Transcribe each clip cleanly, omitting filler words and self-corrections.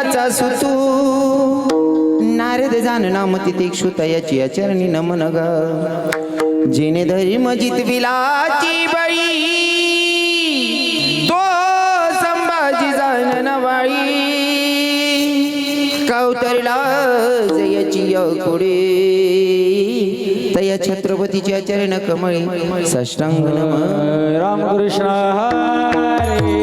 कुलाचा सुतू नारद जाननाम तितिक्षु तयाची चरणी नमन ग जिने धर्म जितविलाची बळी तो संभाजी जाननवाळी कौतरला जयाची कुडे तया छत्रपतीच्या चरण कमळी साष्टांग नम रामकृष्ण हरे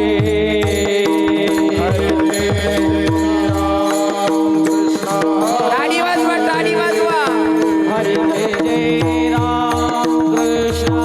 टाळी वाजवा टाळी वाजवा हरे जय रामकृष्ण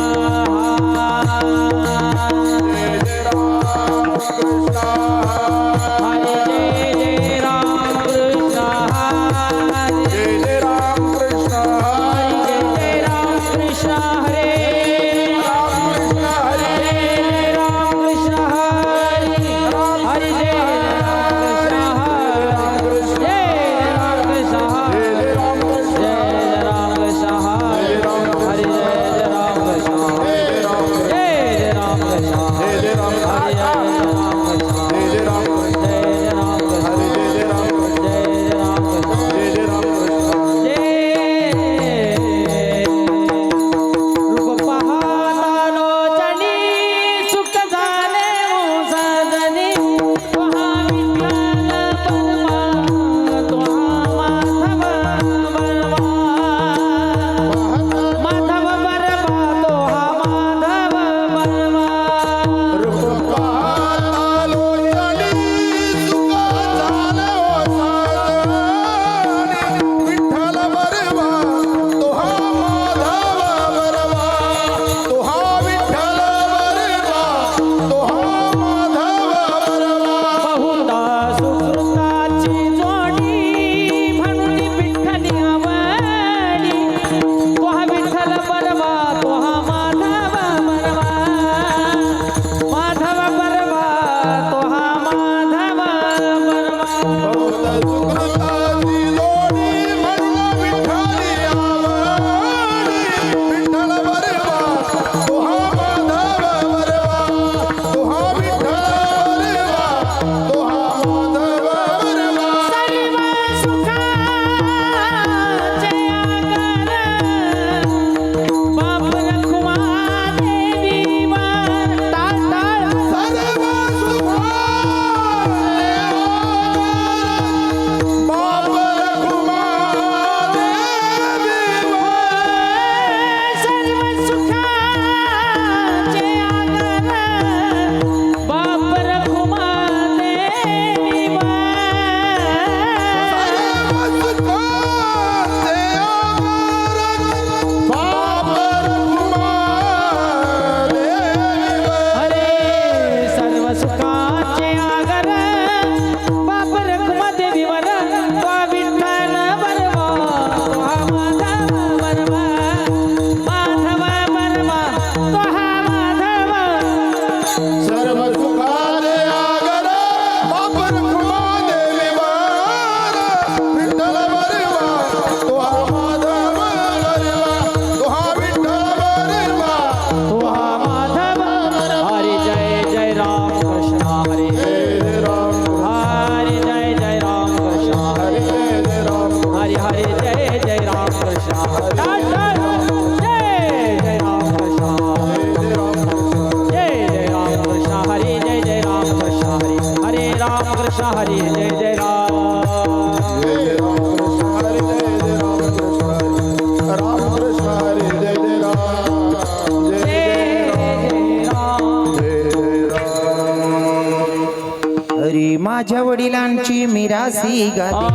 माझ्या वडिलांची मिरासी गाते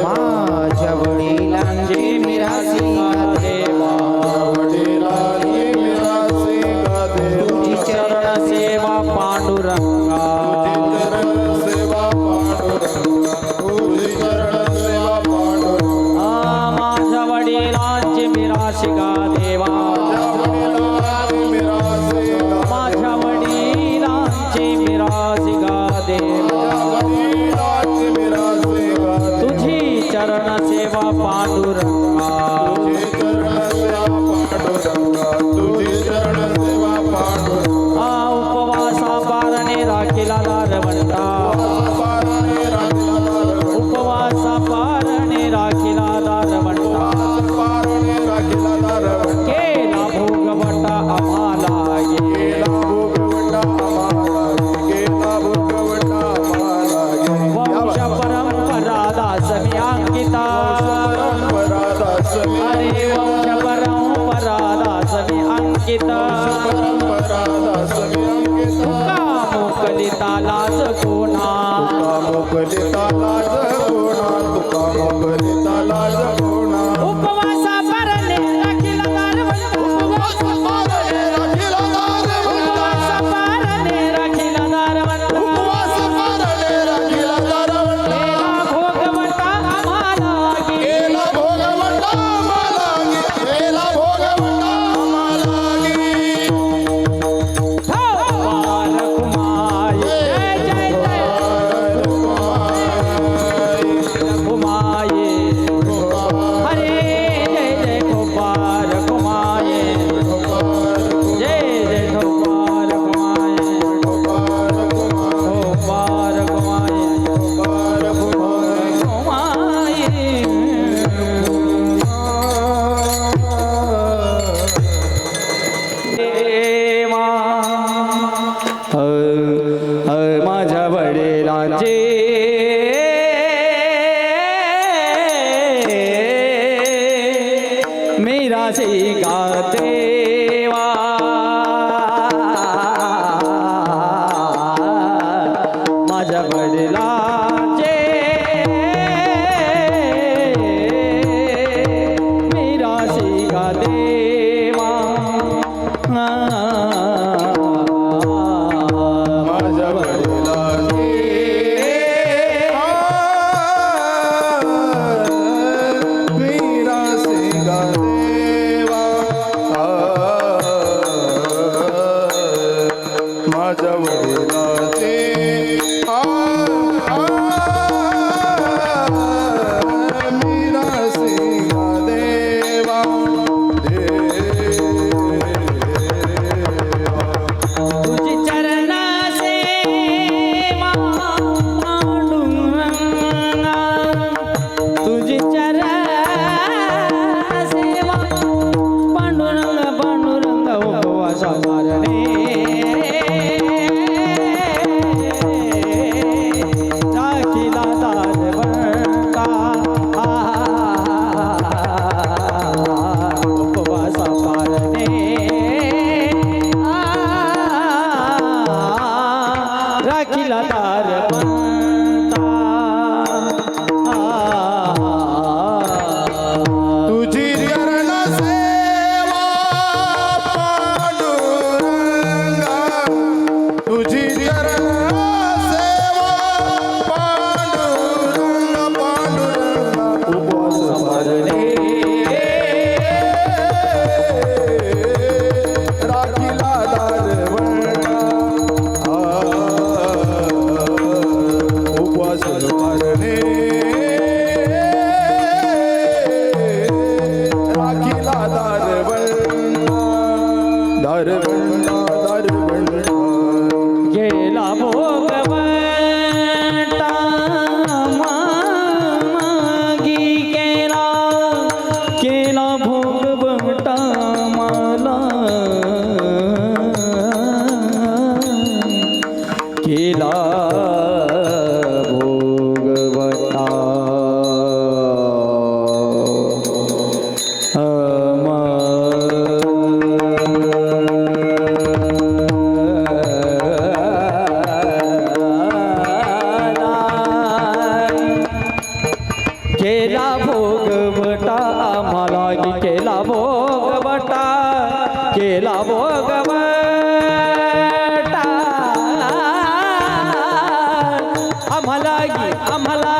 माझ्या वडिलांची मिरासी गाते तुझी चरण सेवा पांडुरंगा माझ्या वडिलांची मिरासी गा देवा माझ्या वडिलांची मिरासी गा देवा तुझी चरण सेवा पांडुरंगा उपवासा पारणे राग राखिला दारवंता उपवासा पारणे राखिला दारवंता केला भोगवटा आम्हाला वंश परंपरा दास मी अंकिता अरे वंश परंपरा दास मी अंकिता मोकलिता लाज कोणा उपवासा परणे राखिला दारवंता उपवासा परणे राखिला दारवंता केला भोगवटा आम्हाला माझ्या वडिलांचे मेरा शिका देवा माझ्या वडिलांचे मेरा शिका देवा माझ्या वडिलाचे मीरा सिंगा देवा तुझी चरणा सेवा पांडुरंगा तुझी चरण सेवा पांडुरंग पांडुरंग उपवासा मारणे राखिला दारवंता उपवासा पारणे राखिला दारवंता तुझी चरण सेवा पांडुरंगा तुझी चरण सेवा पांडुरंगा उपवास पारणे राखिला दारवंता उपवास पारणे राखिला दारवंता गेला भोगवटा मागी केला भोगवटा मला केला भोगवटा केला भोगवटा आम्हाला केला भोगवटा केला भोगवटा आम्हाला आम्हाला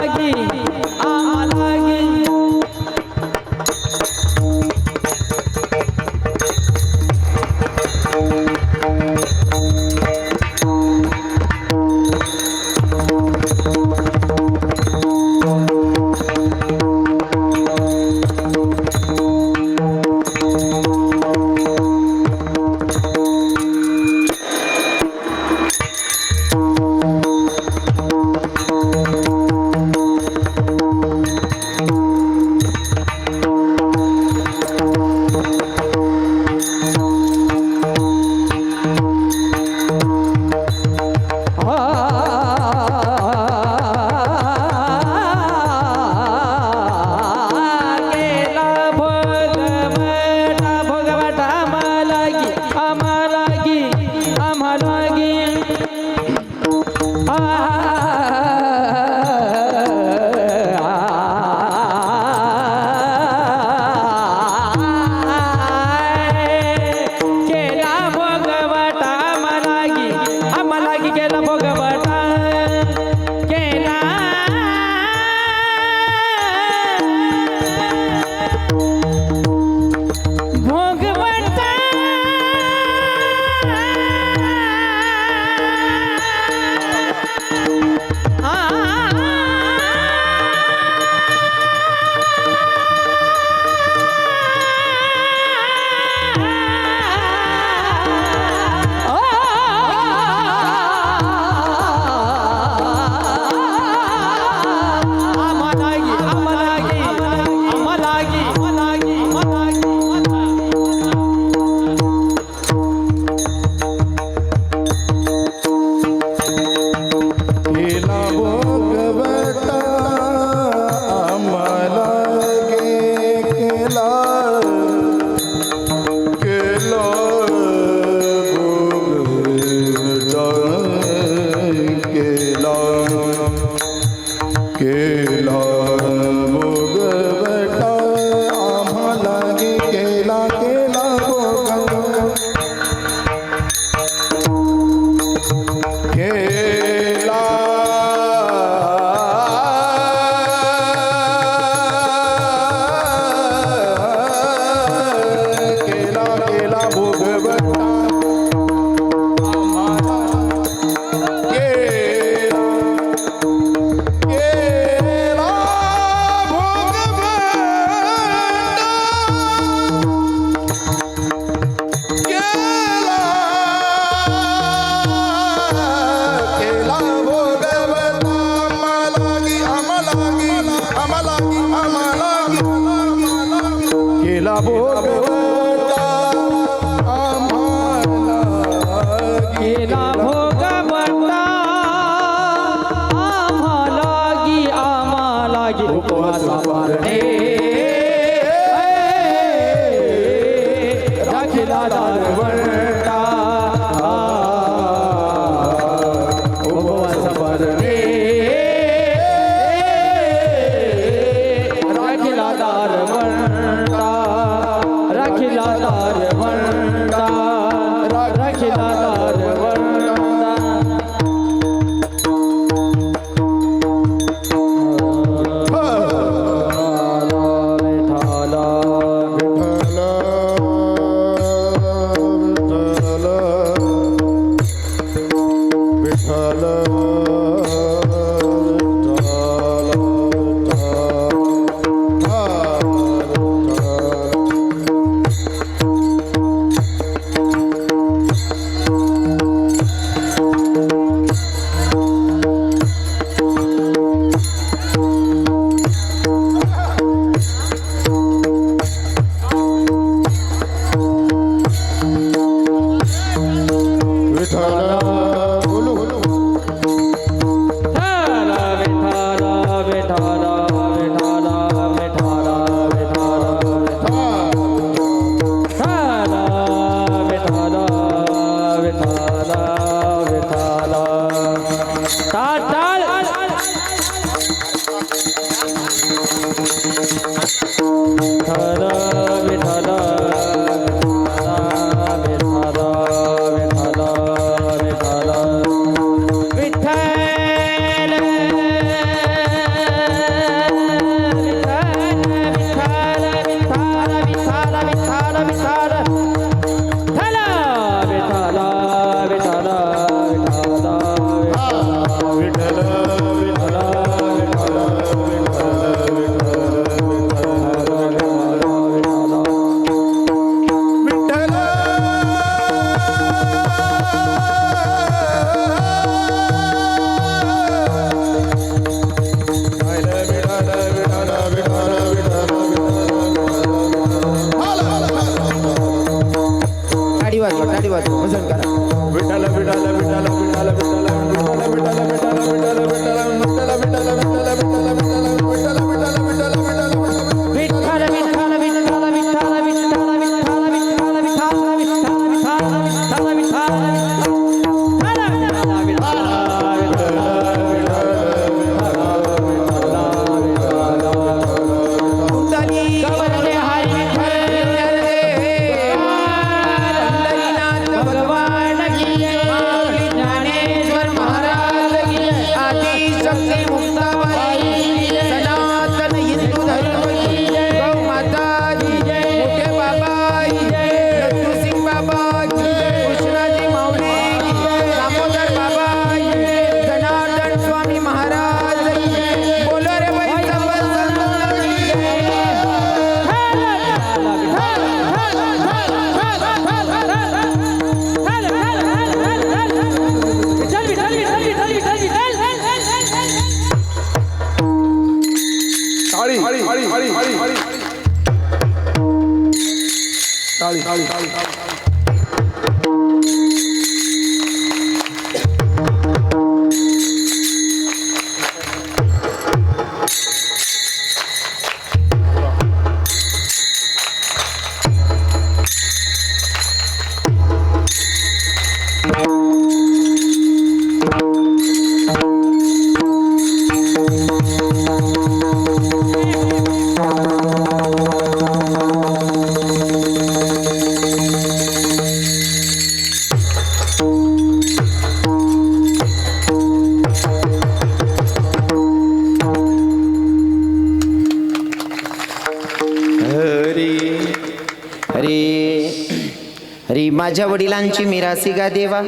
माझ्या वडिलांची मिरासी गा देवा,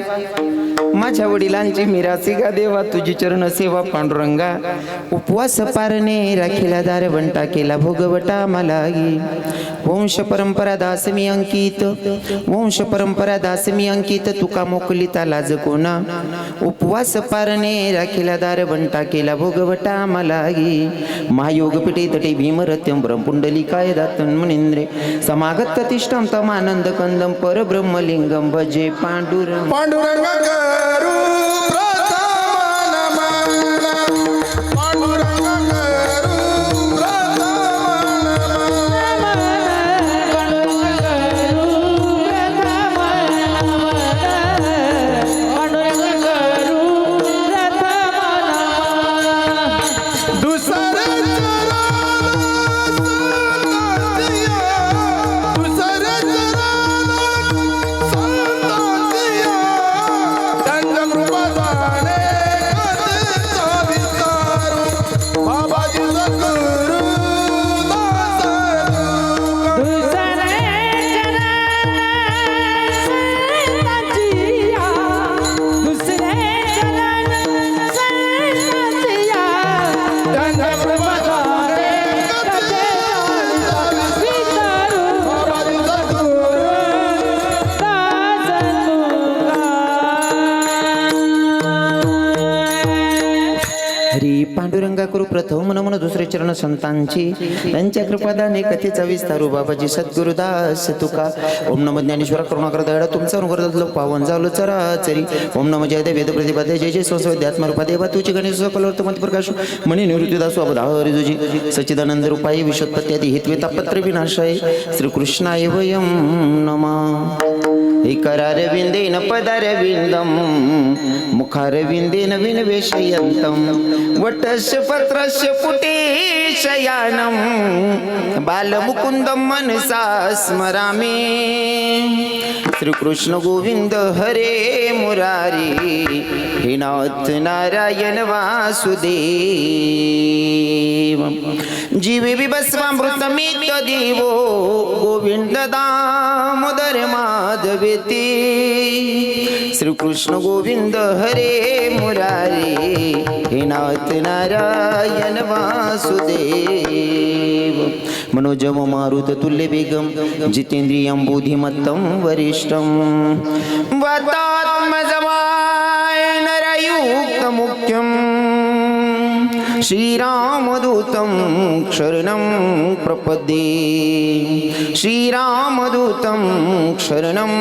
माझ्या वडिलांची मिरासी गा देवा, तुझी चरण सेवा पांडुरंगा. उपवास पारणे राखीला दार वंटा केला भोगवटा मलागी. वंश परंपरा दास मी अंकित, वंश परंपरा दास मी अंकित, तुका मोकलिता लाज कोणा. उपवास पारणे राखीला दार वंटा केला भोगवटा मलागी. महायोग पिटे तटे भीमरत्यं ब्रह्मपुंडलिकाय दातन मुनींद्रे. समागत तिष्ठं तमानंद कंदं परब्रह्मलिंगं भजे पांडुरंग. पांडुरंग करू प्रथम नमन, पांडुरंग करू प्रथम हरी पांडुरंगा करू प्रथम मन दुसरे चरण संतांची त्यांच्या कृपादाने कथेचा विस्तारू बाबाजी सद्गुरुदास तुका. ओम नम ज्ञानेश्वर करुणाकर दयाळा तुमचा अनुग्रह पावन झालो चराचरी. ओम नम जय देव वेद प्रतिपादे जय जय संस्कृत आत्मरूपा देवा तुझी गणेश कलवर्तमत प्रकाश मणी निवृत्ती दासु अवधारी तुझी सच्चिदानंद रूपाई विश्वोत्पत्ती हितवेता पत्र विनाशाय श्रीकृष्णाय वयं नमः. इकरारविंदेन पदारविंदम मुखारविंदेन विनवेशयन्तं वटस्य पत्रस्य पुटे शयानं बालमुकुन्दं मनसा स्मरामि. श्रीकृष्ण गोविंद हरे मुरारी हे नाथ नारायण वासुदेव. जीवे बिभस्वामृतमित देवो गोविंद दामोदर माधवेती. श्रीकृष्ण गोविंद हरे मुरारी हे नाथ नारायण वासुदेव. मनोजव मारुत तुल्य वेगम जितेंद्रियं बुद्धिमत्तं वरिष्ठं वातात्मजवाय नरयुक्त मुख्यं श्रीरामदूतं शरणं प्रपद्ये. श्रीरामदूतं शरणं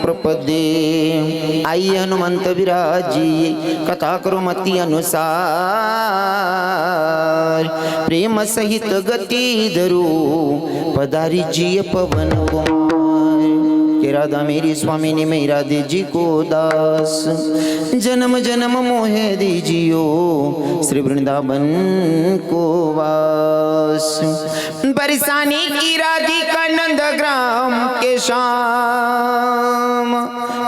प्रपद्ये. आई हनुमंत विराजी कथा करो मती अनुसार प्रेम सहित गती धरू पधारी जी पवन कुमार. के राधा मेरी स्वामिनी मेरा दीजी को दास जन्म जन्म मोहे दीजियो श्री वृंदावन को वास. बरसाने की राधिका नंद ग्राम के श्याम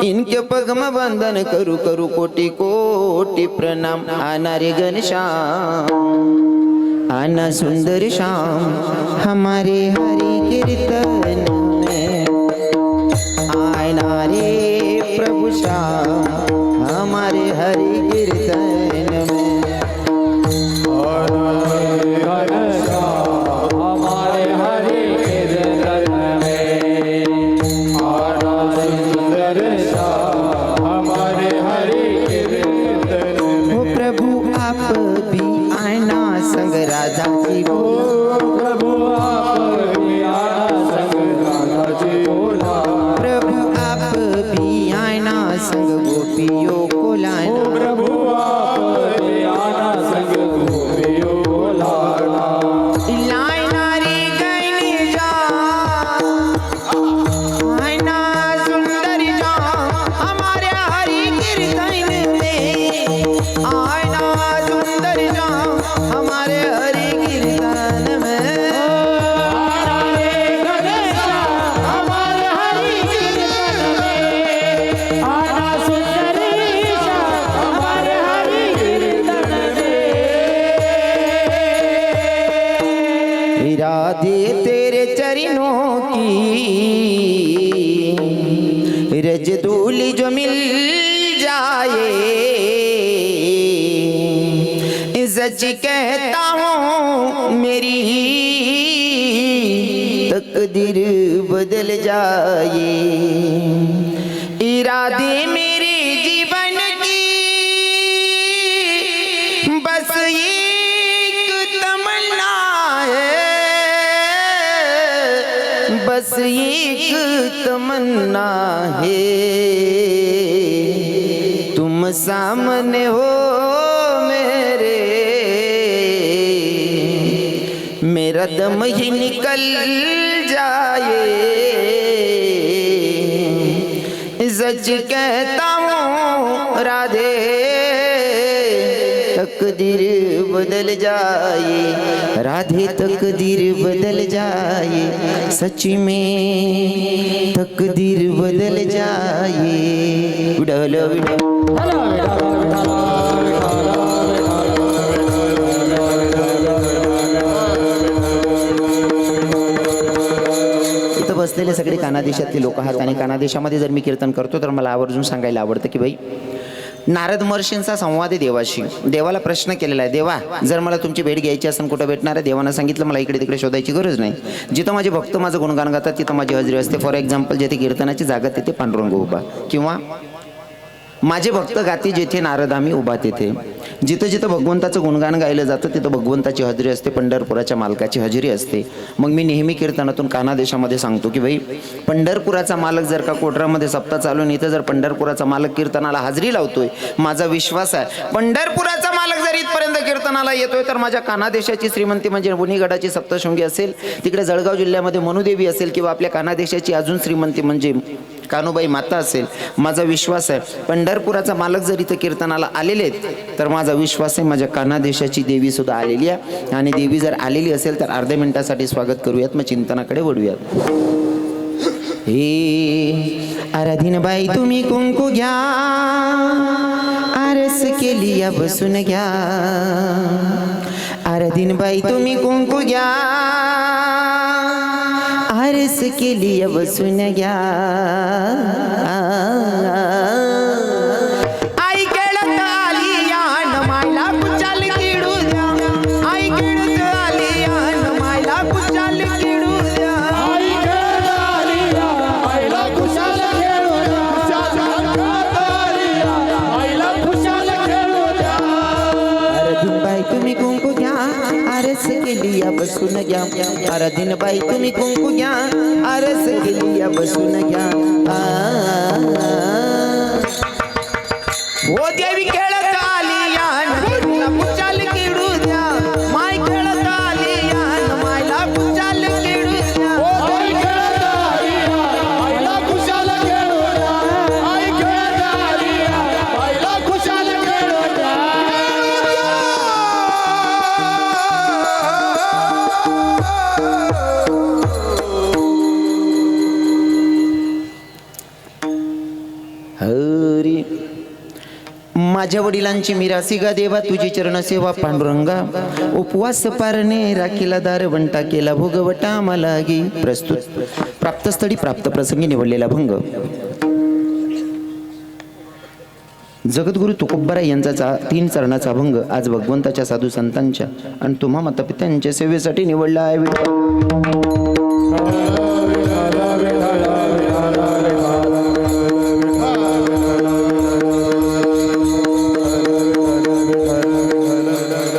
इनके पगम बंधन करू करू कोटि कोटि प्रणाम. आना रे घनश्याम आना सुंदर श्याम हमारे हरि कीर्तन में. आना रे प्रभु श्याम हमारे हरि कीर्तन में. हमारे हरि कीर्तन में आना सुंदर श्याम हमारे हरि कीर्तन में. ओ प्रभु आप भी आना संग राधा जी बोलो. प्रभु आप भी आना संग राधा जी बोला. प्रभु आप भी आना संग गोपियों को लाना. प्रभु आप भी आना संग गोपियों को लाना. लाना रे गैनी जा आना सुंदर जा हमारे हरि कीर्तन में. आना सुंदर जा हमारे हरि कीर्तन में. आना रे घनश्याम हमारे हरि कीर्तन में. आना सुंदर श्याम हमारे हरि कीर्तन में. राधे तेरे चरणों की रज धूलि जो मिल जाए सच कहता हूँ मेरी तकदीर बदल जाए. इरादे मेरे जीवन की बस एक तमन्ना है. बस एक तमन्ना है तुम सामने हो मेरे. मेरा दम ही निकल जाए. सच कहता हूँ राधे तकदीर बदल जाए. राधे तकदीर बदल जाए. सच में तकदीर बदल जाए. विठ्ठल विठ्ठल इथं बसलेले सगळे कानादेशातले लोक आहात आणि कानादेशामध्ये जर मी कीर्तन करतो तर मला आवर्जून सांगायला आवडतं की बाई नारद महर्षींचा संवाद आहे देवाशी. देवाला प्रश्न केलेला आहे, देवा जर मला तुमची भेट घ्यायची असेल कुठं भेटणार आहे. देवानं सांगितलं मला इकडे तिकडे शोधायची गरज नाही. जिथं माझे भक्त माझं गुणगान गातात तिथं माझी हजेरी असते. फॉर एक्झाम्पल जेथे कीर्तनाची जागा तिथे पांडुरंग उभा. किंवा माझे भक्त गाती जेथे नारद आम्ही उभा तेथे. जिथं जिथं भगवंताचं गुणगान गायलं जातं तिथं भगवंताची हजेरी असते, पंढरपुराच्या मालकाची हजेरी असते. मग मी नेहमी कीर्तनातून कानादेशामध्ये सांगतो की भाई, पंढरपुराचा मालक जर का कोटरामध्ये सप्ताह चालून इथं जर पंढरपुराचा मालक कीर्तनाला हजेरी लावतोय, माझा विश्वास आहे पंढरपुराचा मालक जर इथपर्यंत कीर्तनाला येतोय तर माझ्या कानादेशाची श्रीमंती म्हणजे वणीगडाची सप्तशृंगी असेल, तिकडे जळगाव जिल्ह्यामध्ये मनुदेवी असेल, किंवा आपल्या कानादेशाची अजून श्रीमंती म्हणजे कानुबाई माता असेल, माझा विश्वास आहे पंढरपुराचा मालक जर इथं कीर्तनाला आलेले आहेत तर माझा विश्वास आहे माझ्या कानादेशाची देवी सुद्धा आलेली आहे. आणि देवी जर आलेली असेल तर अर्ध्या मिनिटासाठी स्वागत करूयात, मग चिंतनाकडे वळूयात. हे आराधीनबाई तुम्ही कुंकू घ्या, आरस केली या बसून घ्या. आराधीनबाई तुम्ही कुंकू घ्या, आरस केली या बसून घ्या. आई खेळत आली या मायला कुचाल किडू द्या. आई खेळत आली या मायला कुचाल किडू द्या. आई खेळत आली या आईला खुशाल खेळू द्या. खेळत आली या आईला खुशाल खेळू द्या. आराधीनबाई तुम्ही कुंकू घ्या, आरस केली या बसून घ्या. आराधीनबाई तुम्ही कुंकू घ्या, आरस केली या बसून घ्या. ओ देवी खेळत आली या मायला कुचाल किडू द्या. माय खेळत आली या मायला कुचाल किडू द्या. आई खेळत आली या आईला खुशाल खेळू द्या. आई खेळत आली या आईला खुशाल खेळू द्या. हरी माझ्या वडिलांची मिरासी गा देवा, तुझी चरण सेवा पांडुरंगा. उपवास पारणे राखीला दार वंटा केला भोगवटा मला गी. प्रस्तुत प्राप्तस्थळी प्राप्त प्रसंगी निवडलेला भंग. जगद्गुरु तुकोबाराय यांचा 3 चरणाचा भंग आज भगवंताच्या साधू संतांच्या आणि तुम्हा मातापित्यांच्या सेवेसाठी निवडला आहे.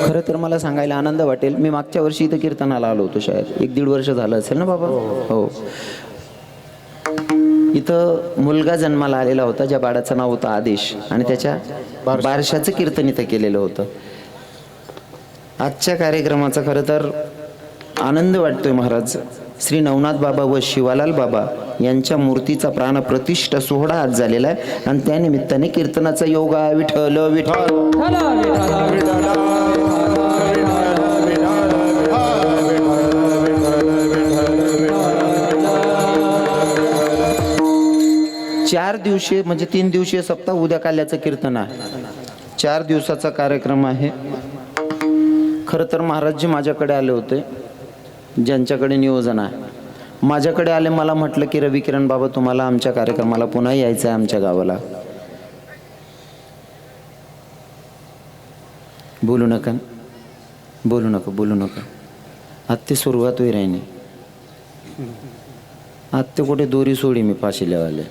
खरं तर मला सांगायला आनंद वाटेल, मी मागच्या वर्षी इथं कीर्तनाला आलो होतो, शायद 1-1.5 वर्ष झालं असेल ना बाबा. हो, इथं मुलगा जन्माला आलेला होता ज्या बाळाचं नाव होतं आदेश, आणि त्याच्या बारशाचं कीर्तन इथं केलेलं होतं. आजच्या कार्यक्रमाचा खरं तर आनंद वाटतोय महाराज. श्री नवनाथ बाबा व शिवालाल बाबा यांच्या मूर्तीचा प्राणप्रतिष्ठा सोहळा आज झालेला आहे आणि त्या निमित्ताने कीर्तनाचा योग आहे. विठ्ठल विठ्ठल. 4 दिवसीय म्हणजे 3 दिवसीय सप्ताह उद्या काल्याचं कीर्तन आहे. 4 दिवसाचा कार्यक्रम आहे. खरं तर महाराजजी माझ्याकडे आले होते, ज्यांच्याकडे नियोजन आहे. माझ्याकडे आले, मला म्हटलं की रवी किरण बाबा तुम्हाला आमच्या कार्यक्रमाला पुन्हा यायचं आहे आमच्या गावाला. बोलू नका, बोलू नका, बोलू नका. आत्ते सुरुवात होई राहिनी. आत्ते कुठे दोरी सोडी मी फाशील्यावाले.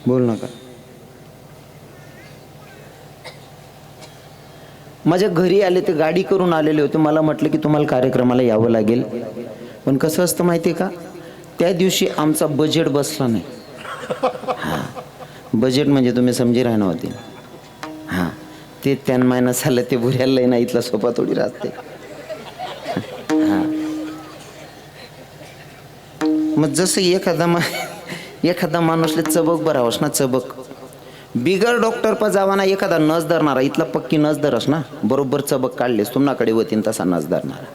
बोल नका. माझ्या घरी आले ते गाडी करून आलेले होते. मला म्हटलं की तुम्हाला कार्यक्रमाला यावं लागेल, पण कसं असतं माहिती आहे का, त्या दिवशी आमचा बजेट बसला नाही. हां, बजेट म्हणजे तुम्ही समजी राहणार होते. हां, ते त्यान मायनस झालं, ते भुऱ्याला नाही, इथला सोपा थोडी राहते. हां, मग जसं एखादा माणूसले चबक बरावस ना, चबक बिगर डॉक्टर पर जावाना एखादा नस धरणारा, इथला पक्की नस धरस ना, बरोबर चबक काढलेस तुम्हाकडे वतीन तसा नस धरणारा.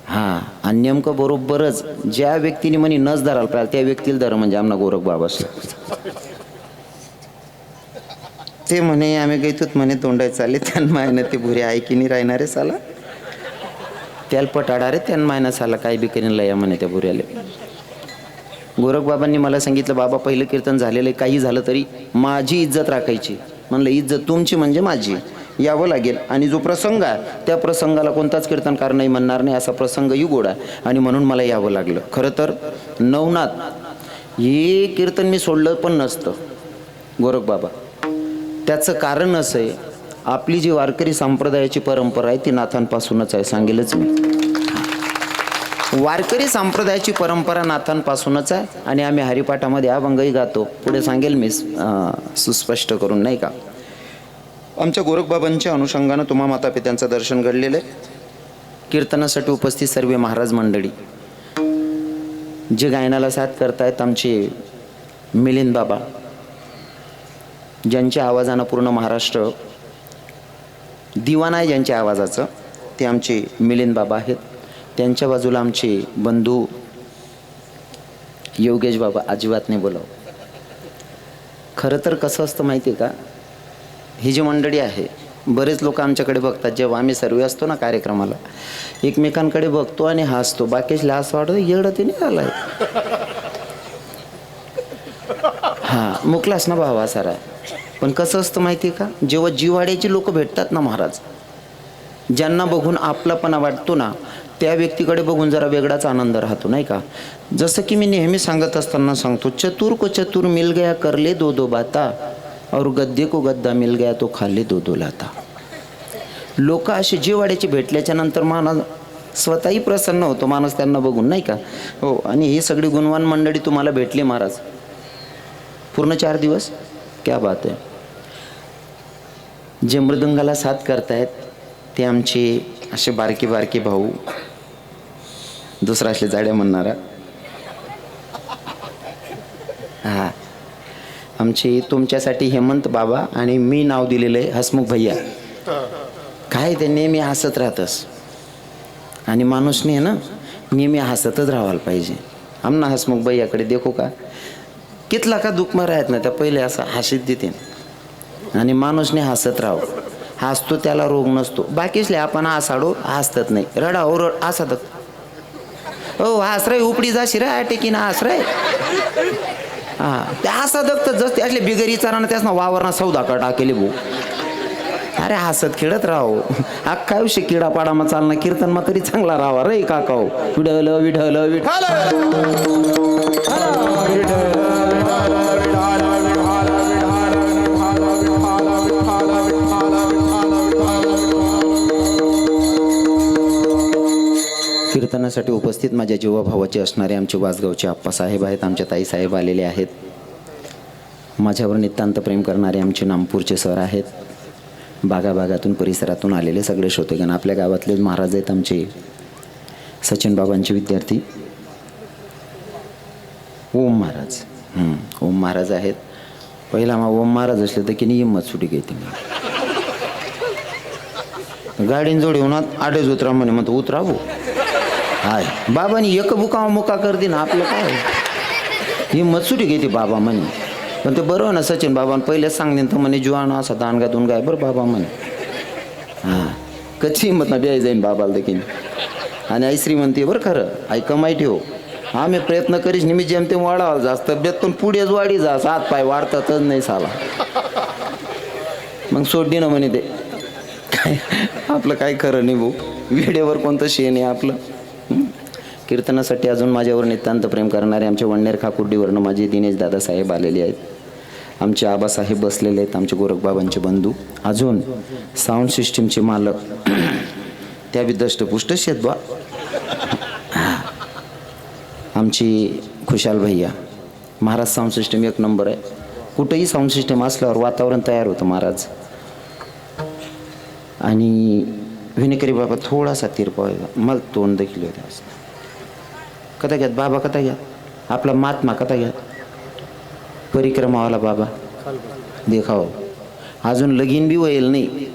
हां, आणि नेमकं बरोबरच ज्या व्यक्तीने म्हणे नस धरायला पाहिजे त्या व्यक्तीला धर म्हणजे आमना गोरख बाबा. ते म्हणे आम्ही गैतूत म्हणे तोंडाय चालले, त्यान मायनं ते भुरे ऐकिनी राहणारे साला, त्याला पटाडारे त्यान मायना साला काय बी करीन लया म्हणे त्या भुऱ्याले. गोरख बाबांनी मला सांगितलं, बाबा पहिलं कीर्तन झालेलं आहे, काही झालं तरी माझी इज्जत राखायची. म्हणलं इज्जत तुमची म्हणजे माझी, यावं लागेल. आणि जो प्रसंग आहे त्या प्रसंगाला कोणताच कीर्तनकार नाही म्हणणार नाही, असा प्रसंग युगोड आहे आणि म्हणून मला यावं लागलं. खरं तर नवनाथ हे कीर्तन मी सोडलं पण नसतं गोरख बाबा. त्याचं कारण असं आहे, आपली जी वारकरी संप्रदायाची परंपरा आहे ती नाथांपासूनच आहे, सांगेलच मी. वारकरी संप्रदायाची परंपरा नाथांपासूनच आहे आणि आम्ही हरिपाठामध्ये अभंगही गातो. पुढे सांगेल मी सुस्पष्ट करून, नाही का. आमच्या गोरखबाबांच्या अनुषंगानं तुम्हा माता पित्यांचं दर्शन घडलेलं आहे. कीर्तनासाठी उपस्थित सर्व महाराज मंडळी, जे गायनाला साथ करतायत आमचे मिलिंद बाबा, ज्यांच्या आवाजानं पूर्ण महाराष्ट्र दिवाना आहे ज्यांच्या आवाजाचं, ते आमचे मिलिंद बाबा आहेत. त्यांच्या बाजूला आमचे बंधू योगेश बाबा, अजिबात नाही बोलाव. खरं तर कसं असतं माहिती आहे का, ही जी मंडळी आहे, बरेच लोक आमच्याकडे बघतात. जेव्हा आम्ही सर्व असतो ना कार्यक्रमाला, एकमेकांकडे बघतो आणि हसतो. बाकीच असं वाटतं येडं ते नाही आलाय. हां, मुकलास ना भावा सारा. पण कसं असतं माहिती आहे का, जेव्हा जिव्हाड्याची लोक भेटतात ना महाराज, ज्यांना बघून आपलापणा वाटतो ना, त्या व्यक्तीकडे बघून जरा वेगळाच आनंद राहतो, नाही का. जसं की मी नेहमी सांगत असताना सांगतो, चतुर को चतुर मिल गया कर ले दो दो बाता, और गद्दे को गद्दा मिल गया तो खाली दो दो लाता. लोक असे जिव्हाड्याचे भेटल्याच्या नंतर माणूस स्वतःही प्रसन्न होतो, माणूस त्यांना बघून, नाही का. हो, आणि ही सगळी गुणवान मंडळी तुम्हाला भेटली महाराज पूर्ण 4 दिवस. क्या बात आहे. जे मृदंगाला साथ करतायत ते आमचे असे बारके बारके भाऊ, दुसरा असले जाड्या म्हणणारा. हां, आमचे तुमच्यासाठी हेमंत बाबा आणि मी नाव दिलेलं आहे हसमुख भैया. काय ते नेहमी हसत राहतस आणि माणूसने आहे ना नेहमी हसतच राहायला पाहिजे. आमना हसमुख भैयाकडे देखो का, कितला का दुःख मारायत ना त्या पहिले असं हसीत देते आणि माणूसने हसत राहावं. हसतो त्याला रोग नसतो. बाकीचले आपण हसाडो हसतात नाही, रडा हो रड हसत. हो हसराय उपडी जाशी रे टेकीन हसराय. हां, त्या हसा दगत जस असले बिगरी चारानं त्यासना वावरना सौदा का टाकेले भाऊ. अरे हसत खेळत राहो. अख्खा आयुष्य किडा पाडामा चालना, कीर्तन मा तरी चांगला राहावा रे काका. हो विठल विठल विठल. कीर्तनासाठी उपस्थित माझ्या जीवाभावाचे असणारे आमचे वासगावचे आप्पासाहेब आहेत, आमच्या ताईसाहेब आलेले आहेत. माझ्यावर नितांत प्रेम करणारे आमचे नामपूरचे सर आहेत. भागाभागातून परिसरातून आलेले सगळे श्रोतेगण, आपल्या गावातलेच महाराज आहेत आमचे सचिन बाबांचे विद्यार्थी ओम महाराज. ओम महाराज आहेत. पहिला मग ओम महाराज असले तर की नाही हिंमत सुटी घेते. गाडीन जोडी होणार आडेच उतरा म्हणे, म्हणतो उतरा भाऊ. हाय बाबानी एक बुका मुका करते ना, आपलं काय हिंमत सुटी घेते बाबा म्हणे. पण ते बरोबर ना सचिन बाबा पहिलेच सांगते तर म्हणे जुवान असा दानगा दोन गाय बरं बाबा म्हणे. हां, कच्ची हिंमत ना बियाई जाईन बाबाला देखील. आणि आईश्री म्हणते बरं खरं आई कमाई ठेव, आम्ही प्रयत्न करीच नेहमी जेमते वाढावा जास्त तब्येत, पण पुढेच वाढी जा, हात पाय वाढतातच नाही साला. मग सोडली ना म्हणे ते काय आपलं काय खरं नाही भाऊ. वेळेवर कोणतं शेण आहे आपलं. कीर्तनासाठी अजून माझ्यावर नितांत प्रेम करणारे आमचे वडनेर खाकुर्डीवरनं माझे दिनेश दादासाहेब आलेले आहेत. आमचे आबासाहेब बसलेले आहेत, आमचे गोरखबाबांचे बंधू. अजून साऊंड सिस्टीमचे मालक त्या बी दष्टपुष्टच आहेत बा. आमची खुशाल भैया. महाराज साऊंड सिस्टम एक नंबर आहे. कुठंही साऊंड सिस्टम असल्यावर वातावरण तयार होतं महाराज. आणि विनेकरी बाबा थोडासा तिरपा मला तोंड देखील होते असं. कथा घ्यात बाबा, कथा घ्या आपला महात्मा, कथा घ्या परिक्रमावाला बाबा देखाव. अजून लगीन बी होईल नाही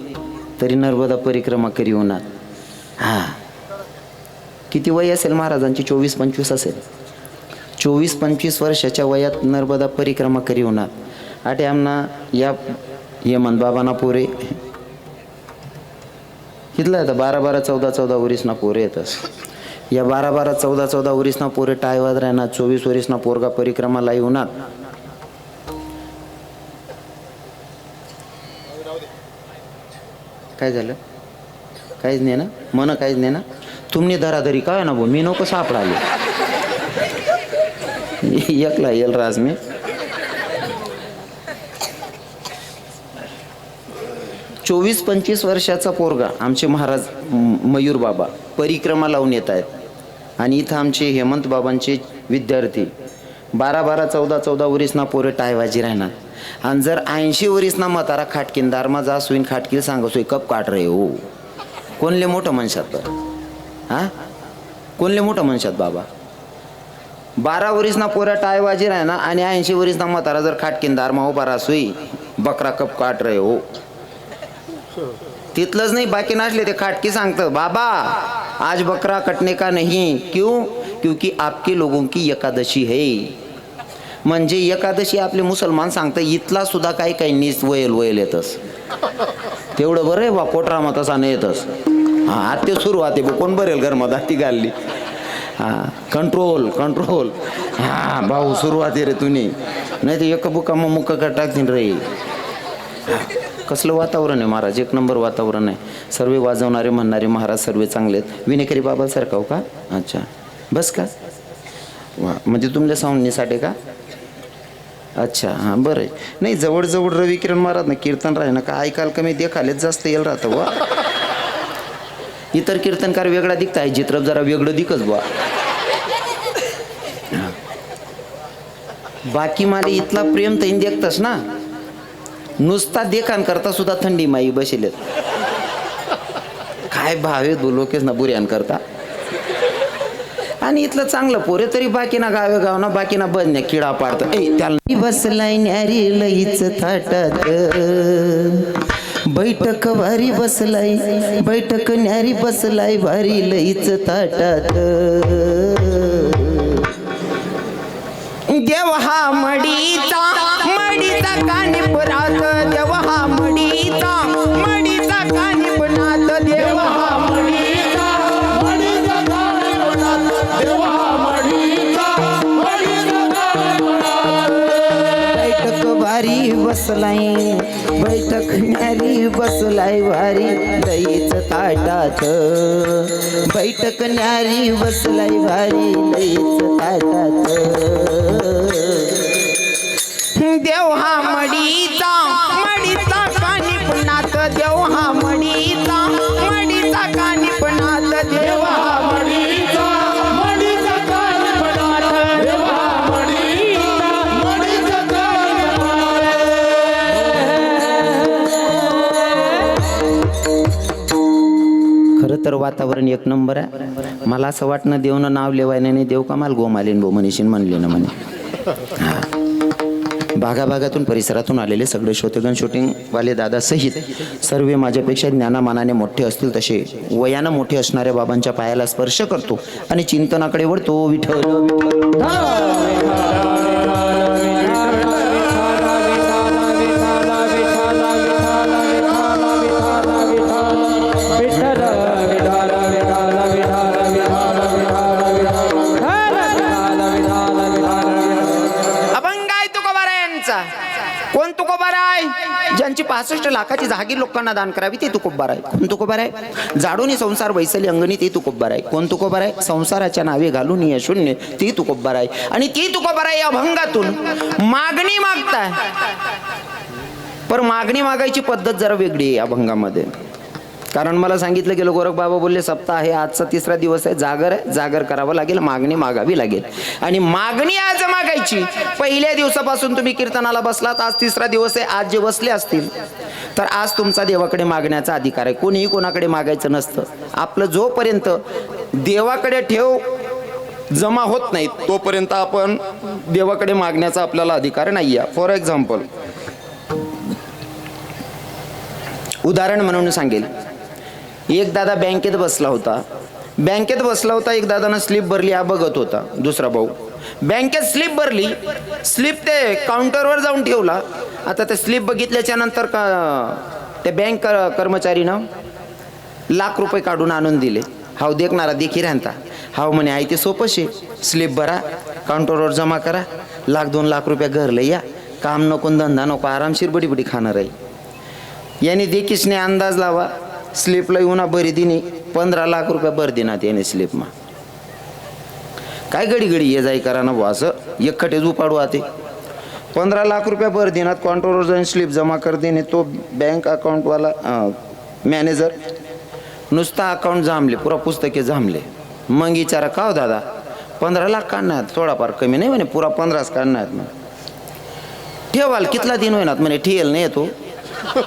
तरी नर्मदा परिक्रमा करी होणार. हां, किती वय असेल महाराजांची? 24-25 असेल. 24-25 वर्षाच्या वयात नर्मदा परिक्रमा करी होणार. आटे आमना या यमन बाबांना पोरे इथलं येतं 12-14 वरीसना पोरे येतस. या 12-14 वरीसना पोरे टायवाद राहणार. 24 वरीसना पोरगा परिक्रमाला येणार. काय झालं? काहीच नाही ना मन, काहीच नाही ना. तुम्ही धराधरी काय ना भाऊ, मी नको सापडाले. एकला येल राज मी. चोवीस 25 वर्षाचा पोरगा आमचे महाराज मयूर बाबा परिक्रमा लावून येत आहेत आणि इथं आमचे हेमंत बाबांचे विद्यार्थी 12 14 14 वरीसना पोरं टायवाजी राहणार. आणि जर 80 वरीसना म्हातारा खाटकीन दारमा जा सुईन खाटकील सांग सोय कप काट रे हो. कोणले मोठं म्हणशात बरं हां, कोणले मोठं म्हणशात बाबा. 12 वरीसना पोरं टायवाजी राहणार आणि 80 वरीसना म्हातारा जर खाटकीन दारमा उभा राहा सुई बकरा कप काट रे हो. तिथलंच नाही बाकी नाचले ते खाटकी सांगतं बाबा आज बकरा कटने का नहीं, क्यों, क्योंकि आपके लोगों की एकादशी है. म्हणजे एकादशी आपले मुसलमान सांगतं इथला सुद्धा काही काही नीस वयल येतस. तेवढं बरं आहे बा पोटरामा तसा नाही येतस. हां आता सुरुवात आहे कोण बरेल घरमध्ये ती घालली. हां कंट्रोल कंट्रोल. हां भाऊ सुरुवात आहे रे तुम्ही नाही तर एक बुका मग मुक्का का टाकतील रे. कसलं वातावरण आहे महाराज, एक नंबर वातावरण आहे. सर्व वाजवणारे म्हणणारे महाराज सर्व चांगले आहेत. विनेकरी बाबा सारखा हो का? अच्छा बस का वा, म्हणजे तुमच्या सावनीसाठी का? अच्छा हां बरं आहे. नाही जवळजवळ रवी किरण महाराज ना कीर्तन राही ना का ऐकाल कमी देखालेच जास्त येईल राहतं बा. इतर कीर्तनकार वेगळा दिखत आहे, चित्रप जरा वेगळं दिकच बा. बाकी मला इथला प्रेम तैन देखतस ना नुसता देखान करता सुद्धा थंडी माई बसेल काय भावे दो लोकेच ना बुऱ्यान करता. आणि इथलं चांगलं पोरे तरी बाकी ना गावे गाव ना बाकी ना बदण्या किडा पाडतं. त्याला बसलाय न्यारी लईच थाटात बैठक भारी बसलाय, बैठक न्यारी बसलाय भारी लईच थाटात. देव हा मडीचा मडीचा कानिपुरात, देव हा मडीचा मडीचा कानिपुरात, देव हा मडीचा मडीचा कानिपुरात, देव हा मडीचा मडीचा कानिपुरात. बैठक भारी बसलाय, बैठक न्यारी बसलाय भारी लईच ताटात, बैठक न्यारी बसलाय भारी लईच ताटात. देव हा मडीचा मडीचा कानिपुरात, देव हा मडीचा मडीचा कानिपुरात, देव हा मडीचा मडीचा कानिपुरात, देव हा मडीचा मडीचा कानिपुरात. खरं तर वातावरण एक नंबर आहे. मला असं वाटणं देवनं नाव लेवायने नाही देव कमाल गोमालीन बो मनीषीन म्हणले ना म्हणे. भागाभागातून परिसरातून आलेले सगळे श्रोतेगण शूटिंगवाले दादा सहित सर्व माझ्यापेक्षा ज्ञानामानाने मोठे असतील तसे वयानं मोठे असणाऱ्या बाबांच्या पायाला स्पर्श करतो आणि चिंतनाकडे वळतो. विठ्ठल कोण तुकोबार आहे? ज्यांची 65 लाखाची जागीर लोकांना दान करावी ते तुकोबार आहे. कोण तुकोबार आहे? जाडून संसार वैसली अंगणी ते तुकोबार आहे. कोण तुकोबार आहे? संसाराच्या नावे घालून या शून्य ती तुकोबार आहे. आणि ती तुकोबार आहे अभंगातून मागणी मागताय. पर मागणी मागायची पद्धत जरा वेगळी आहे अभंगामध्ये. कारण मला सांगितलं गेलं गोरख बाबा बोलले सप्ताह आहे, आजचा 3रा दिवस आहे, जागर आहे, जागर करावं लागेल, मागणी मागावी लागेल. आणि मागणी आज मागायची. पहिल्या दिवसापासून तुम्ही कीर्तनाला बसलात, आज 3रा दिवस आहे, आज जे बसले असतील तर आज तुमचा देवाकडे मागण्याचा अधिकार आहे. कोणीही कोणाकडे मागायचं नसतं. आपलं जोपर्यंत देवाकडे ठेव जमा होत नाही तोपर्यंत आपण देवाकडे मागण्याचा आपल्याला अधिकार नाही आहे. फॉर एक्झाम्पल उदाहरण म्हणून सांगेल. एक दादा बँकेत बसला होता. एक दादानं स्लिप भरली हा बघत होता. दुसरा भाऊ बँकेत स्लिप भरली, स्लिप ते काउंटरवर जाऊन ठेवला. आता ते स्लिप बघितल्याच्या नंतर त्या बँक कर्मचारीनं ₹1,00,000 काढून आणून दिले. हाव देखणारा देखी राहता. हाव म्हणे आहे ते सोपं शे, स्लिप भरा, काउंटरवर जमा करा, ₹1,00,000-2,00,000 घरलं या, काम नको धंदा नको, आरामशीर बडी बडी खाणार आहे. याने देखीसने अंदाज लावा, स्लिपला येऊन भरी दिनी ₹15,00,000 भर देणार याने स्लिपमा. काय घडी घडी ये जाई करा ना बुवा असं एकखटे उपाडू आते 15 लाख रुपये भर देण्यात काउंटरवर जाऊन स्लिप जमा कर देणे तो बँक अकाउंटवाला मॅनेजर नुसता अकाउंट जांभले पुरा पुस्तके जांभले मग विचारा का हो दादा 15 लाख काढणार थोडाफार कमी नाही म्हणे पुरा 15च काढणार ना ठेवाल कितला दिन होईनात म्हणे ठेल नाही येतो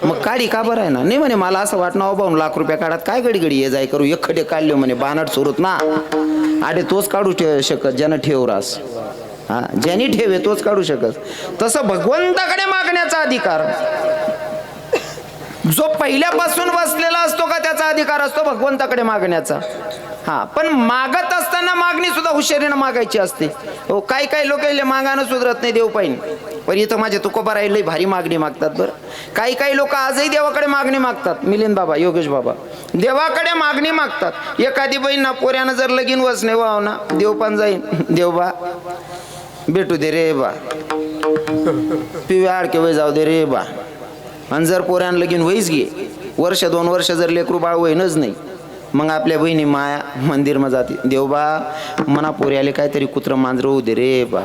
मग काढी का बरं आहे ना नाही म्हणे मला असं वाटणं 52 लाख रुपये काढत काय घडी घडी ये जाय करू एकखडे काढले म्हणे बानट सुरूत ना आडे तोच काढू शकत ज्यानं ठेव रास हा ज्याने ठेवे तोच काढू शकत तसं भगवंताकडे मागण्याचा अधिकार जो पहिल्यापासून बसलेला असतो का त्याचा अधिकार असतो भगवंताकडे मागण्याचा हा पण मागत असताना मागणी सुद्धा हुशारीनं मागायची असते हो काही लोक मागानं सुधरत नाही देव पाहिजे पण इथं माझे तुकोबा राहिले भारी मागणी मागतात बरं काही लोक आजही देवाकडे मागणी मागतात मिलिंद बाबा योगेश बाबा देवाकडे मागणी मागतात एखादी बहीण ना पोऱ्यानं जर लगीन वसणे वाव ना देव पण जाईन देवबा भेटू दे रे बा पिव्या आडके वय जाऊ दे रे बा आणि जर पोऱ्यानं लगीन वहीच घे 1-2 वर्ष जर लेकरू बाळ वहीनच नाही मग आपल्या बहिणी माया मंदिर मध्ये जाते देवबा मना पोऱ्याले काहीतरी कुत्र मांजर होऊ दे रे बा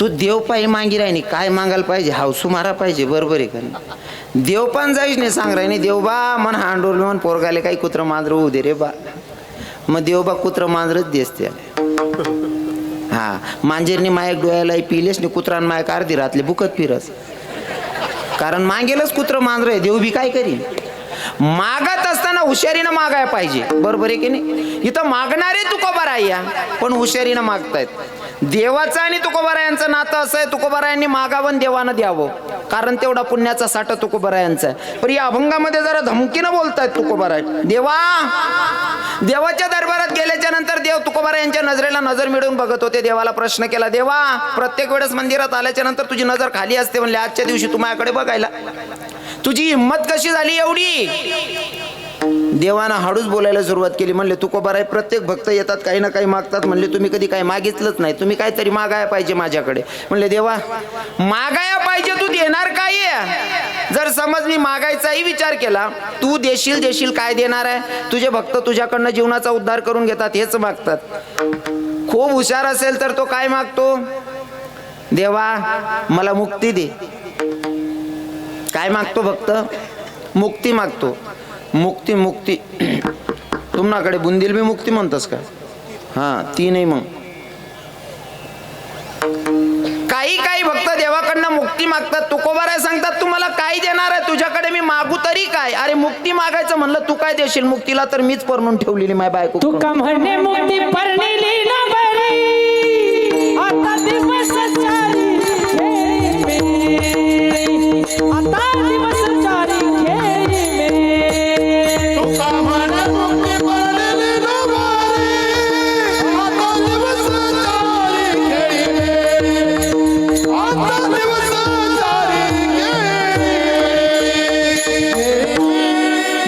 तू देव पायी मागी राहिनी काय मागायला पाहिजे हावसू मारा पाहिजे बरोबर आहे का नाही देव पण जाईच नाही सांग राहिनी देवबा मन हांडोल मन पोरगाले काही कुत्र मांजर होऊ दे रे बा मग देवबा कुत्र मांजरच दिसते हा मांजरनी मायक डोळ्याला पिलेच नाही कुत्रान मायक अर्धी रातले बुकत फिरस कारण मागेलच कुत्र मांजर आहे देव बी काय करी मागत असताना हुशारीनं मागाय पाहिजे बरोबर आहे की नाही इथं मागणारे तुकोबाराया पण हुशारीनं मागतायत देवाचं आणि तुकोबारायांचं नातं असं आहे तुकोबारायांनी मागावं देवानं द्यावं कारण तेवढा पुण्याचा साठा तुकोबारायांचा आहे पण या अभंगामध्ये जरा धमकीनं बोलतायत तुकोबाराय देवाच्या दरबारात गेल्याच्या नंतर देव तुकोबारायांच्या नजरेला नजर मिळवून बघत होते देवाला प्रश्न केला देवा प्रत्येक वेळेस मंदिरात आल्याच्या नंतर तुझी नजर खाली असते म्हणले आजच्या दिवशी तू माझ्याकडे बघायला तुझी हिंमत कशी झाली एवढी देवानं हळूच बोलायला सुरुवात केली म्हणले तुकोबाराय प्रत्येक भक्त येतात काही ना काही मागतात म्हणले तुम्ही कधी काही मागितलंच नाही तुम्ही काहीतरी मागाया पाहिजे माझ्याकडे म्हणले देवा मागाया पाहिजे तू देणार काय जर समज मी मागायचाही विचार केला तू देशील काय देणार आहे तुझे भक्त तुझ्याकडनं जीवनाचा उद्धार करून घेतात हेच मागतात खूप हुशार असेल तर तो काय मागतो देवा मला मुक्ती दे काय मागतो भक्त मुक्ती मागतो मुक्ती तुम्हाकडे बुंदील बी मुक्ती म्हणतस का हा ती नाही मग काही भक्त देवाकडनं मुक्ती मागतात तुकोबाराय सांगतात तू मला काय देणार आहे तुझ्याकडे मी मागू तरी काय अरे मुक्ती मागायचं म्हणलं तू काय देशील मुक्तीला तर मीच परणून ठेवलेली माय बायको तू का म्हणे मुक्ती परणिली ना बरी आता दिवस चारी आता दिवस चारी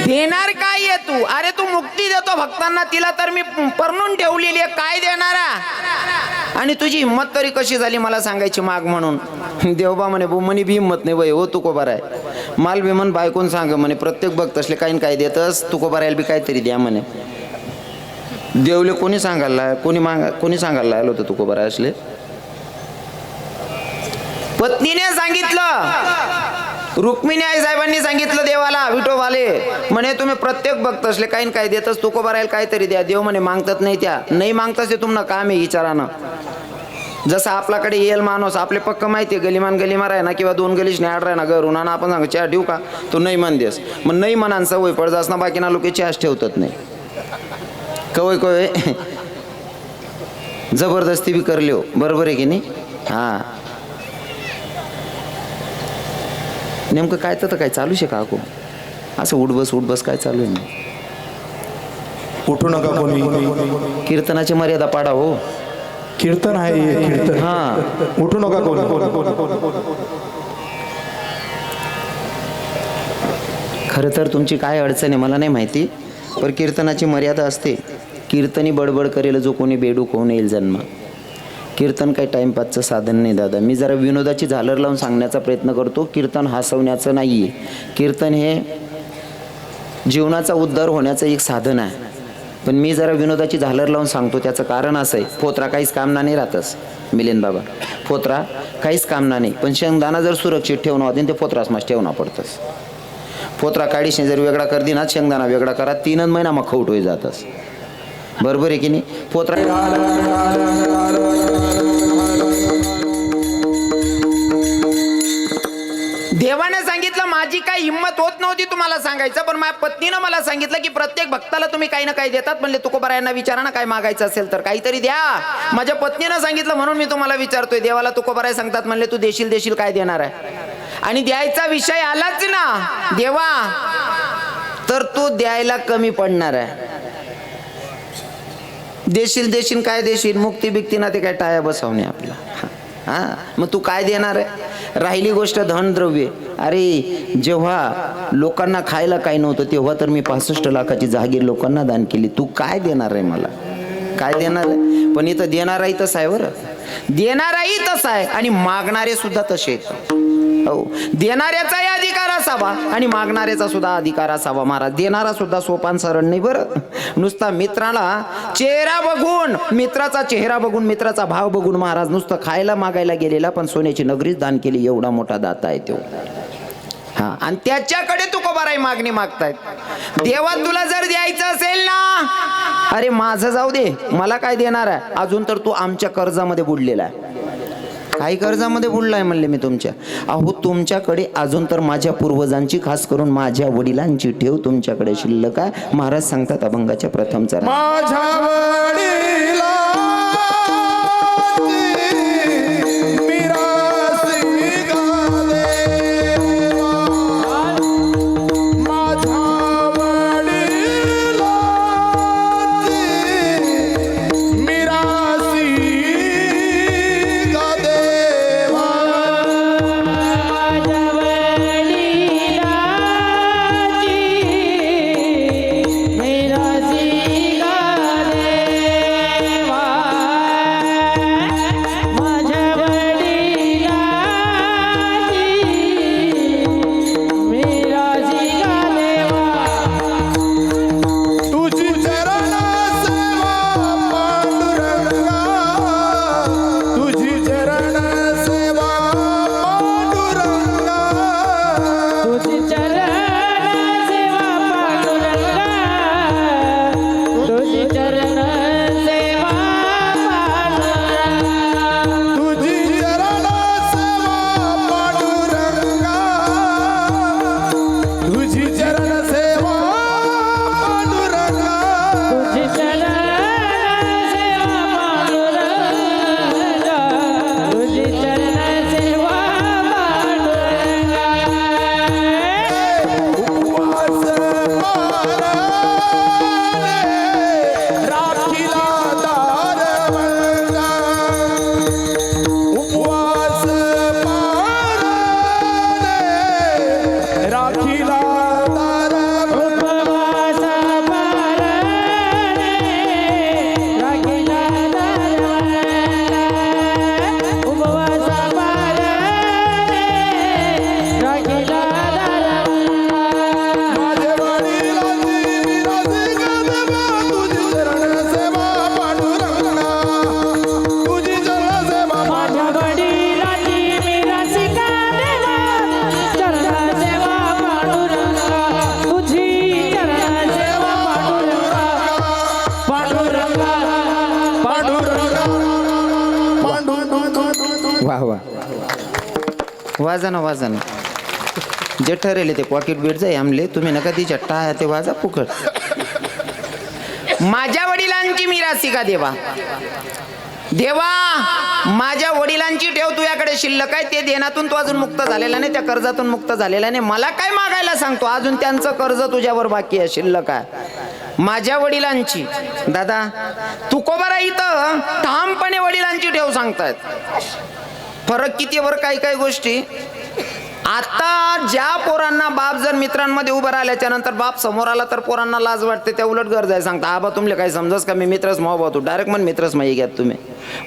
देणार काय आहे तू अरे तू मुक्ती देतो भक्तांना तिला तर मी परणून ठेवलेली आहे काय देणारा आणि तुझी हिंमत तरी कशी झाली मला सांगायची माग म्हणून देवबा म्हणे म्हणे बी हिंमत नाही वय हो तुकोबाराय माल बी म्हण बायकोन सांग म्हणे प्रत्येक भक्त असले काही काय देतस तुकोबारायला बी काहीतरी द्या म्हणे देवले कोणी सांगायला कोणी सांगायला आलं होतं तुकोबाराय असले पत्नीने सांगितलं रुक्मिणी आई साहेबांनी सांगितलं देवाला विठोबाले म्हणे तुम्ही प्रत्येक भक्त असले काही काय देतच तुकोबारायला काहीतरी द्या देव म्हणे मागतात नाही त्या नाही मागताच ते तुम्हाला काम आहे विचारानं जसं आपल्याकडे येईल माणूस आपले पक्क माहिती आहे गलिमान आहे ना किंवा 2 गलीच नाही आड राह ना घरून आणि आपण सांग चहा ठेवू का तो नाही म्हण देस मग नाही म्हणान सवय पडजास ना बाकी ना लोक चहाच ठेवतात नाही कवय जबरदस्ती बी करले हो बरोबर आहे की नाही हा नेमकं काय तर काय चालू शे का असं उठबस काय चालू आहे उठू नका कोणी कीर्तनाची मर्यादा पाडा हो कीर्तन आहे कीर्तन हा उठू नका कोणी खरं तर तुमची काय अडचण आहे मला नाही माहिती पण कीर्तनाची मर्यादा असते कीर्तनी बडबड करेल जो कोणी बेडूक होऊन येईल जन्म कीर्तन काही टाइमपासचं साधन नाही दादा मी जरा विनोदाची झालर लावून सांगण्याचा प्रयत्न करतो कीर्तन हसवण्याचं नाही आहे कीर्तन हे जीवनाचा उद्धार होण्याचं एक साधन आहे पण मी जरा विनोदाची झालर लावून सांगतो. त्याचं कारण असं आहे, फोत्रा काहीच कामना नाही राहतच मिलिंद बाबा, फोत्रा काहीच कामना नाही. पण शेंगदाणा जर सुरक्षित ठेवणं होते ते फोत्रास मास ठेवणं पडतंच. फोत्रा काडीशी जर वेगळा कर दिना, शेंगदाणा वेगळा करा, 3 महिना मग खौट होई जातच. बरोबर आहे की नाही? फोत्रा देवाने सांगितलं, माझी काही हिंमत होत नव्हती तुम्हाला सांगायचं, पण माझ्या पत्नीनं मला सांगितलं की प्रत्येक भक्ताला तुम्ही काही ना काही देतात. म्हणले तुकोबारायांना विचारा ना काय मागायचं असेल तर काहीतरी द्या. माझ्या पत्नीनं सांगितलं म्हणून मी तुम्हाला विचारतोय. देवाला तुकोबाराय सांगतात, म्हणले तू देशील काय देणार आहे? आणि द्यायचा विषय आलाच ना देवा, तर तू द्यायला कमी पडणार आहे. देशील काय देशील? मुक्ती बिक्ती ना ते काय टाया बसवणे आपला. हा, मग तू काय देणार आहे? राहिली गोष्ट धन द्रव्य. अरे जेव्हा लोकांना खायला काही नव्हतं तेव्हा तर मी 65 लाखाची जागीर लोकांना दान केली. तू काय देणार आहे मला? काय देणार आहे? पण इथं देणाराही तसा आहे बरं, देणाराही तसा आहे आणि मागणारे सुद्धा तसे आहेत. हो, देणाऱ्याचाही अधिकार असावा आणि मागणाऱ्याचा सुद्धा अधिकार असावा. महाराज, देणारा सुद्धा सोपान सरळ नाही बरं. नुसता मित्राला चेहरा बघून, मित्राचा चेहरा बघून, मित्राचा भाव बघून महाराज नुसतं खायला मागायला गेलेला, पण सोन्याची नगरीच दान केली, एवढा मोठा दाता आहे तो. हा, आणि त्याच्याकडे तुकोबाराय मागणी मागतायत. देवा तुला जर द्यायचं असेल ना, अरे माझं जाऊ दे, मला काय देणार आहे? अजून तर तू आमच्या कर्जामध्ये बुडलेला आहे. काही कर्जामध्ये बुडलाय म्हणले मी तुमच्या. अहो तुमच्याकडे अजून तर माझ्या पूर्वजांची, खास करून माझ्या वडिलांची ठेव तुमच्याकडे शिल्लक आहे. महाराज सांगतात अभंगाच्या प्रथम चरण, माझ्या वडिलांची मिरासी गा देवा, माझ्या वडिलांची मिरासी गा देवा, तुझी चरण सेवा पांडुरंगा, तुझी चरण सेवा पांडुरंगा, तुझी चरण सेवा पांडुरंगा, तुझी चरण सेवा पांडुरंगा, उपवास मारणे राखीला दारवंगा, उपवास मारणे राखीला दारवंगा, माझे वडिलांची मिरासी गा देवा, तुझी चरण सेवा पांडुरंगा, तुझी चरण सेवा वा वा, वाजा ना. जे ठरेले ते पॉकेट बीट जाई आमले, तुम्ही नका तिच्या टाळ्या ते वाजा फुकट. माझ्या वडिलांची मिरासी का देवा, देवा माझ्या वडिलांची ठेव तुझ्याकडे शिल्लक आहे. ते देण्यातून तू अजून मुक्त झालेला नाही, त्या कर्जातून मुक्त झालेला नाही. मला काय मागायला सांगतो? अजून त्यांचं कर्ज तुझ्यावर बाकी आहे, शिल्लक आहे. माझ्या वडिलांची, दादा तुकोबारा इथं ठामपणे वडिलांची ठेव सांगतायत. फरक किती वर काही गोष्टी. आता ज्या पोरांना बाप जर मित्रांमध्ये उभं राहिल्याच्या नंतर बाप समोर आला तर पोरांना लाज वाटते, त्या उलट गरज आहे. सांगता आबा तुमले काय समजस का, मी मित्रच मग तू डायरेक्ट मन मित्रच माही घ्यात तुम्ही.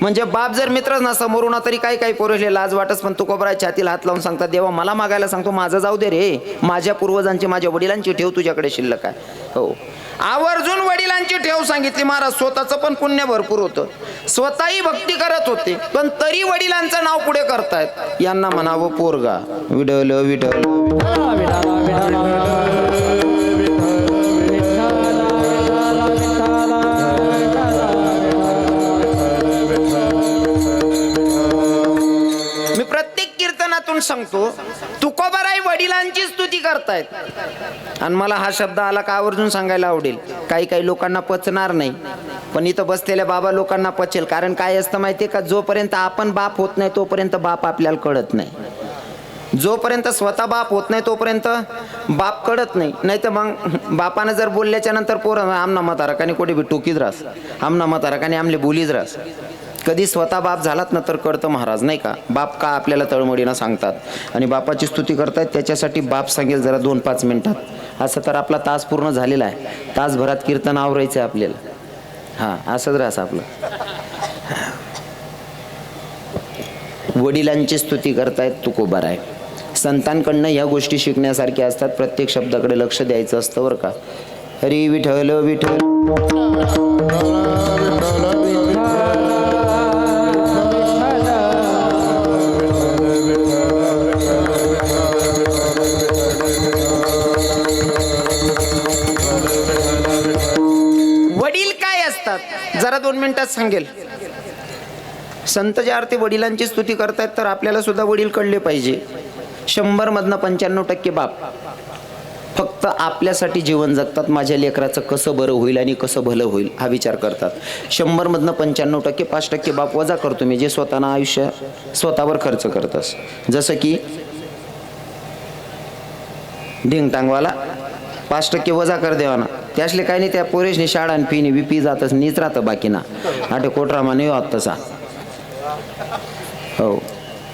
म्हणजे बाप जर मित्रच ना समोरून तरी काही पोरसले लाज वाटस. पण तुकोबारा छातीला हात लावून सांगतात, देवा मला मागायला सांगतो, माझं जाऊ दे रे, माझ्या पूर्वजांची, माझ्या वडिलांची ठेव तुझ्याकडे शिल्लक आहे. हो, आवर्जून वडिलांची ठेव सांगितली. महाराज स्वतःचं पण पुण्य भरपूर होतं, स्वतःही भक्ती करत होते, पण तरी वडिलांचं नाव पुढे करतायत. यांना म्हणावं पोरगा. विठ्ठल विठ्ठल मी प्रत्येक कीर्तनातून सांगतो, तुकोबाराय वडिलांची स्तुती करतायत. आणि मला हा शब्द आला का आवर्जून सांगायला आवडेल. काही काही लोकांना पचणार नाही, पण इथं बसलेल्या बाबा लोकांना पचेल. कारण काय असतं माहितीये का, जोपर्यंत आपण बाप होत नाही तोपर्यंत बाप आपल्याला कळत नाही. जोपर्यंत स्वतः बाप होत नाही तोपर्यंत बाप कळत नाही. नाही तर मग बापानं जर बोलल्याच्या नंतर पोरं आमना म्हातारकाने कोठे बी टोकीत रास, आमना म्हातारकाने आमले बोलीच रास. कधी स्वतः बाप झालात ना तर कळतं महाराज, नाही का, बाप का आपल्याला तळमळीनं सांगतात आणि बापाची स्तुती करतायत. त्याच्यासाठी बाप सांगेल जरा 2-5 मिनिटात. असं तर आपला तास पूर्ण झालेला आहे. तासभरात कीर्तन आवरायचं आहे आपल्याला. हां, असंच राहतं आपलं. वडिलांची स्तुती करतायत तुकोबाराय. संतांकडनं ह्या गोष्टी शिकण्यासारख्या असतात. प्रत्येक शब्दाकडे लक्ष द्यायचं असतं बरं का. हरी विठ्ठल विठ्ठल वडील काय असतात जरा 2 मिनिटात सांगेल. संत ज्या अर्थी वडिलांची स्तुती करतायत तर आपल्याला सुद्धा वडील कळले पाहिजे. 100 मधनं 95% बाप फक्त आपल्यासाठी जीवन जगतात. माझ्या लेकराचं कसं बरं होईल आणि कसं भलं होईल हा विचार करतात. 100 मधनं 95% 5% बाप वजा करतो मी, जे स्वतःना आयुष्य स्वतःवर खर्च करतस. जसं की ढिंगटांगवाला 5% वजा कर देवाना, त्यासले काही नाही, त्या पोरेशनी शाळा आणि फीनी विपी जातच नीच राहतं बाकीना. आठे कोटरामा नाही होत तसा. हो,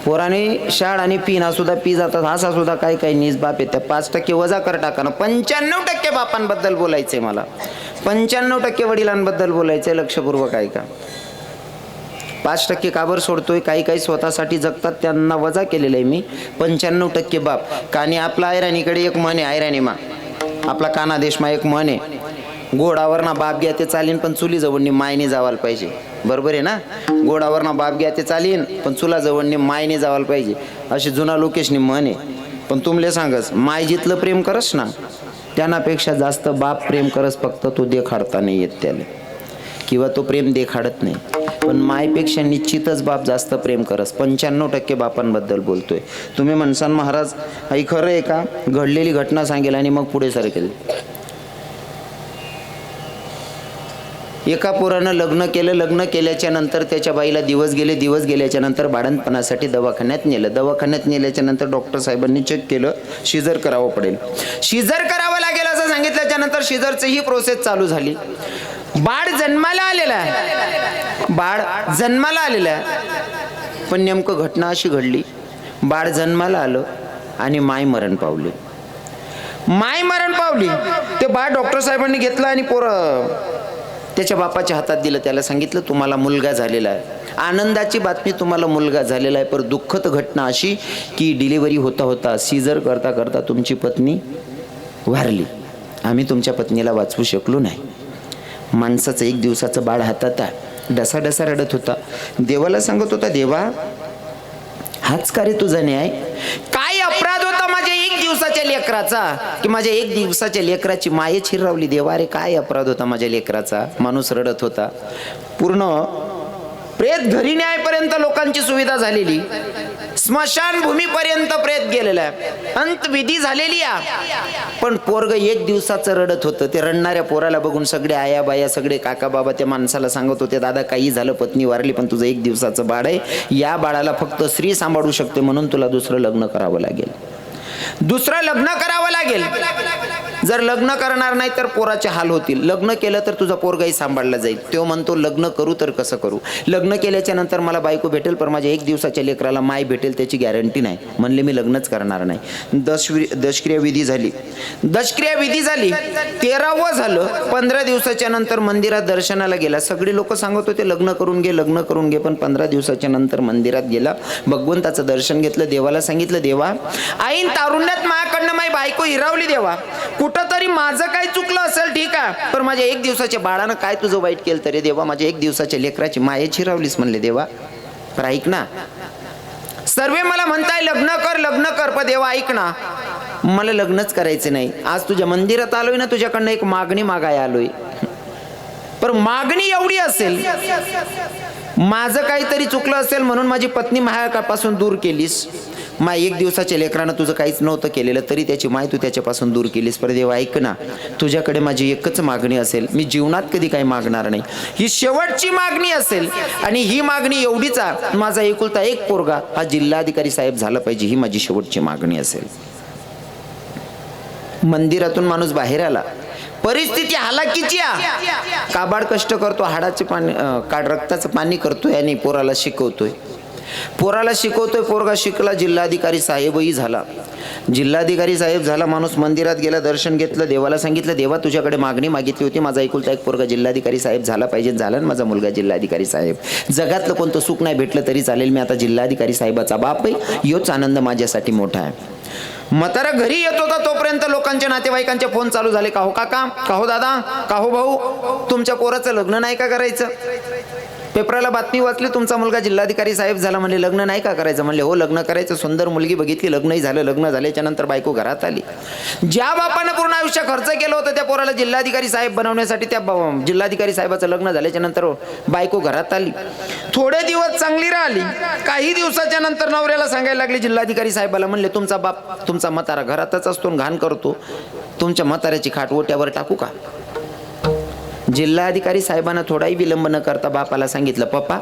पोराने शाळा आणि पिना सुद्धा पी जातात, असा सुद्धा काही काही नीच बाप आहे. त्या 5% वजा कर टाका ना. 95% बापांबद्दल बोलायचंय मला, 95% वडिलांबद्दल बोलायचंय. लक्षपूर्वक ऐका. 5% काबर सोडतोय, काही काही स्वतःसाठी जगतात, त्यांना वजा केलेलं आहे मी. 95% बाप. कानी आपला ऐराणीकडे एक म्हण आहे, ऐराणी मा आपला कानादेशमा एक म्हण आहे, घोडावर ना बाप घ्या ते चालीन पण चुली जवळनी मायने जावायला पाहिजे. बरोबर आहे ना. घोडावर ना बाप घ्या ते चालीन पण चुला जवळनी मायने जावायला पाहिजे, अशी जुना लोकेशनी म्हण आहे. पण तुमले सांगस, माय जितलं प्रेम करस ना त्यांनापेक्षा जास्त बाप प्रेम करस, फक्त तो देखाडता नाही येत त्याला, किंवा तो प्रेम देखाडत नाही. पण मायपेक्षा निश्चितच बाप जास्त प्रेम करस. 95% बापांबद्दल बोलतोय. तुम्ही म्हणसान महाराज आई खरं आहे का, घडलेली घटना सांगेल आणि मग पुढे सरकेल. एका पोरानं लग्न केलं, लग्न केल्याच्या नंतर त्याच्या बाईला दिवस गेले, दिवस गेल्याच्या नंतर बाळंतपणासाठी दवाखान्यात नेलं. दवाखान्यात नेल्याच्या नंतर डॉक्टर साहेबांनी चेक केलं, शिजर करावं पडेल. शिजर करावं लागेल असं सांगितल्याच्या नंतर शिजरची ही प्रोसेस चालू झाली. बाळ जन्माला आलेला आहे, बाळ जन्माला आलेलं आहे. पण नेमकं घटना अशी घडली, बाळ जन्माला आलं आणि माय मरण पावली. माय मरण पावली. ते बाळ डॉक्टर साहेबांनी घेतलं आणि त्याच्या बापाच्या हातात दिलं. त्याला सांगितलं तुम्हाला मुलगा झालेला आहे, आनंदाची बातमी, तुम्हाला मुलगा झालेला आहे. पण दुःखद घटना अशी की डिलिव्हरी होता होता सीझर करता करता तुमची पत्नी वारली. आम्ही तुमच्या पत्नीला वाचवू शकलो नाही. माणसाचं 1 दिवसाचं बाळ हातात आहे, डसा डसा रडत होता. देवाला सांगत होता, देवा हाच का रे तुझा न्याय? काय अपराध होता माझ्या 1 दिवसाच्या लेकराचा, की माझ्या 1 दिवसाच्या लेकराची मायेच हिरावली. देवा रे काय अपराध होता माझ्या लेकराचा? माणूस रडत होता. पूर्ण प्रेत घरी न्यायपर्यंत लोकांची सुविधा झालेली, स्मशानभूमीपर्यंत प्रेत गेलेला आहे, अंतविधी झालेली आहे. पण पोरग 1 दिवसाचं रडत होतं. ते रडणाऱ्या पोराला बघून सगळे आया बाया, सगळे काका बाबा त्या माणसाला सांगत होते, दादा काही झालं, पत्नी वारली, पण तुझं 1 दिवसाचं बाळ आहे, या बाळाला फक्त स्त्री सांभाळू शकते, म्हणून तुला दुसरं लग्न करावं लागेल, दुसरं लग्न करावं लागेल. जर लग्न करणार नाही तर पोराचे हाल होतील. लग्न केलं तर तुझा पोरगाही सांभाळला जाईल. तो म्हणतो लग्न करू तर कसं करू? लग्न केल्याच्या नंतर मला बायको भेटेल, पण माझ्या 1 दिवसाच्या लेकराला माय भेटेल त्याची गॅरंटी नाही. म्हणले मी लग्नच करणार नाही. दशक्रिया विधी झाली. दशक्रिया विधी झाली, 13वं झालं. 15 दिवसाच्या नंतर मंदिरात दर्शनाला गेला. सगळे लोक सांगत होते लग्न करून घे, लग्न करून घे. पण 15 दिवसाच्या नंतर मंदिरात गेला, भगवंताचं दर्शन घेतलं. देवाला सांगितलं, देवा ऐन तारुण्यात माझ्याकडनं माझी बायको हिरावली, देवा कुठंतरी माझं काय चुकलं असेल ठीक आहे, पण माझ्या एक दिवसाच्या बाळानं काय तुझं वाईट केलं तरी देवा, माझ्या एक दिवसाच्या लेकराची माया चिरावलीस म्हणले देवा. पण ऐक ना, सर्वे मला म्हणताय लग्न कर, पण देवा ऐक ना, मला लग्नच करायचं नाही. आज तुझ्या मंदिरात आलोय ना, तुझ्याकडनं एक मागणी मागाय आलोय. पण मागणी एवढी असेल, माझं काहीतरी चुकलं असेल म्हणून माझी पत्नी माझ्यापासून दूर केलीस. एक दिवसाच्या लेकरानं तुझं काहीच नव्हतं केलेलं तरी त्याची माय तू त्याच्यापासून दूर केलीस. पर देवा ऐक ना, तुझ्याकडे माझी एकच मागणी असेल, मी जीवनात कधी काही मागणार नाही, ही शेवटची मागणी असेल. आणि ही मागणी एवढीच आहे, माझा एकुलता एक पोरगा हा जिल्हाधिकारी साहेब झाला पाहिजे, ही माझी शेवटची मागणी असेल. मंदिरातून माणूस बाहेर आला, परिस्थिती हालाकीची आहे, काबाड कष्ट करतो, हाडाचे पाणी रक्ताचं पाणी करतोय आणि पोराला शिकवतोय. पोरगा शिकला, जिल्हाधिकारी साहेबही झाला. जिल्हाधिकारी साहेब झाला, माणूस मंदिरात गेला, दर्शन घेतलं, देवाला सांगितलं देवा तुझ्याकडे मागणी मागितली होती, माझा एकुलता एक पोरगा जिल्हाधिकारी साहेब झाला पाहिजे, झाला ना माझा मुलगा जिल्हाधिकारी साहेब. जगातलं कोणतं सुख नाही भेटलं तरी चालेल, मी आता जिल्हाधिकारी साहेबाचा बाप आहे, योच आनंद माझ्यासाठी मोठा आहे. म्हातारा घरी येत होता तोपर्यंत लोकांच्या नातेवाईकांचे फोन चालू झाले. का हो काका, का हो दादा, का हो भाऊ, तुमच्या पोराचं लग्न नाही का करायचं? पेपराला बातमी वाचली तुमचा मुलगा जिल्हाधिकारी साहेब झाला, म्हणले लग्न नाही का करायचं? म्हणले हो लग्न करायचं. सुंदर मुलगी बघितली, लग्नही झालं. लग्न झाल्याच्या नंतर बायको घरात आली. ज्या बापानं पूर्ण आयुष्य खर्च केलं होतं त्या पोराला जिल्हाधिकारी साहेब बनवण्यासाठी, त्या जिल्हाधिकारी साहेबाचं लग्न झाल्याच्या नंतर बायको घरात आली. थोडे दिवस चांगली राहिली, काही दिवसाच्या नंतर नवऱ्याला सांगायला लागले जिल्हाधिकारी साहेबाला, म्हणले तुमचा बाप तुमचा म्हातारा घरातच असतो, घाण करतो, तुमच्या म्हाताऱ्याची खाट ओट्यावर टाकू का? जिल्हाधिकारी साहेबांना थोडाही विलंब न करता बापाला सांगितलं, पप्पा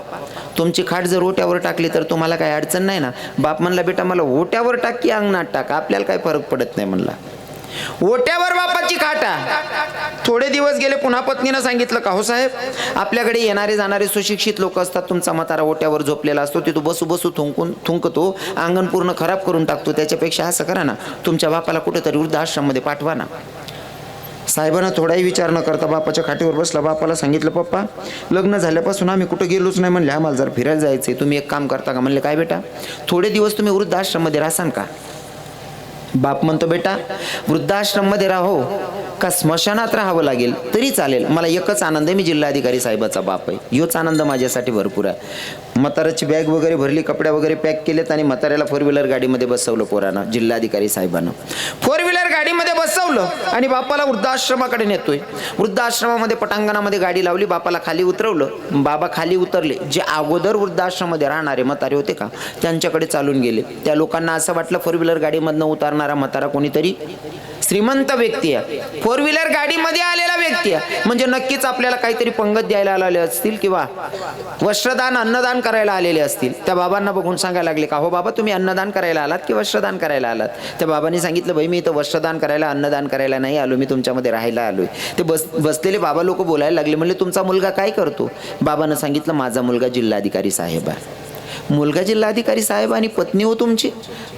तुमची खाट जर ओट्यावर टाकली तर तुम्हाला काही अडचण नाही ना? बाप म्हणला बेटा मला ओट्यावर टाक की अंगणात टाक, आपल्याला काही फरक पडत नाही म्हणला. ओट्यावर बापाची खाटा. थोडे दिवस गेले, पुन्हा पत्नीनं सांगितलं, का हो साहेब आपल्याकडे येणारे जाणारे सुशिक्षित लोक असतात, तुमचा म्हातारा ओट्यावर झोपलेला असतो, तिथं बसू थुंकतो, अंगण पूर्ण खराब करून टाकतो, त्याच्यापेक्षा असं करा ना, तुमच्या बापाला कुठेतरी वृद्धाश्रममध्ये पाठवा ना. साहेबांना थोडाही विचार न करता बापाच्या खाटीवर बसला. बापाला सांगितलं, पप्पा लग्न झाल्यापासून आम्ही कुठं गेलोच नाही, म्हणले आम्हाला जर फिरायला जायचंय, तुम्ही एक काम करता का? म्हणले काय बेटा? थोडे दिवस तुम्ही वृद्धाश्रममध्ये राहसान का? बाप म्हणतो, बेटा वृद्धाश्रममध्ये राहो का स्मशानात राहावं लागेल तरी चालेल, मला एकच आनंद आहे, मी जिल्हाधिकारी साहेबाचा बाप आहे, योच आनंद माझ्यासाठी भरपूर आहे. म्हाताऱ्याची बॅग वगैरे भरली, कपडे वगैरे पॅक केलेत आणि म्हाताऱ्याला 4 व्हीलर गाडीमध्ये बसवलं. पोरानं जिल्हाधिकारी साहेबांना 4 व्हीलर गाडीमध्ये बसवलं आणि बापाला वृद्धाश्रमाकडे नेतोय. वृद्धाश्रमामध्ये पटांगणामध्ये गाडी लावली, बापाला खाली उतरवलं. बाबा खाली उतरले. जे अगोदर वृद्धाश्रमामध्ये राहणारे म्हातारे होते का, त्यांच्याकडे चालून गेले. त्या लोकांना असं वाटलं 4 व्हीलर गाडीमधनं उतरणारा म्हातारा कोणीतरी श्रीमंत व्यक्ती आहे, 4 व्हीलर गाडीमध्ये आलेला व्यक्ती आहे, म्हणजे नक्कीच आपल्याला काहीतरी पंगत द्यायला आलेले असतील किंवा वस्त्रदान अन्नदान करायला आलेले असतील. त्या बाबांना बघून सांगायला लागले, का हो बाबा तुम्ही अन्नदान करायला आलात की वस्त्रदान करायला आलात? त्या बाबांनी सांगितलं, बाई मी इथं वस्त्रदान करायला अन्नदान करायला नाही आलो, मी तुमच्यामध्ये राहायला आलोय. ते बसलेले बाबा लोक बोलायला लागले, म्हणले तुमचा मुलगा काय करतो? बाबांना सांगितलं, माझा मुलगा जिल्हाधिकारी साहेब आहे. मुलगा जिल्हाधिकारी साहेब आणि पत्नी हो तुमची?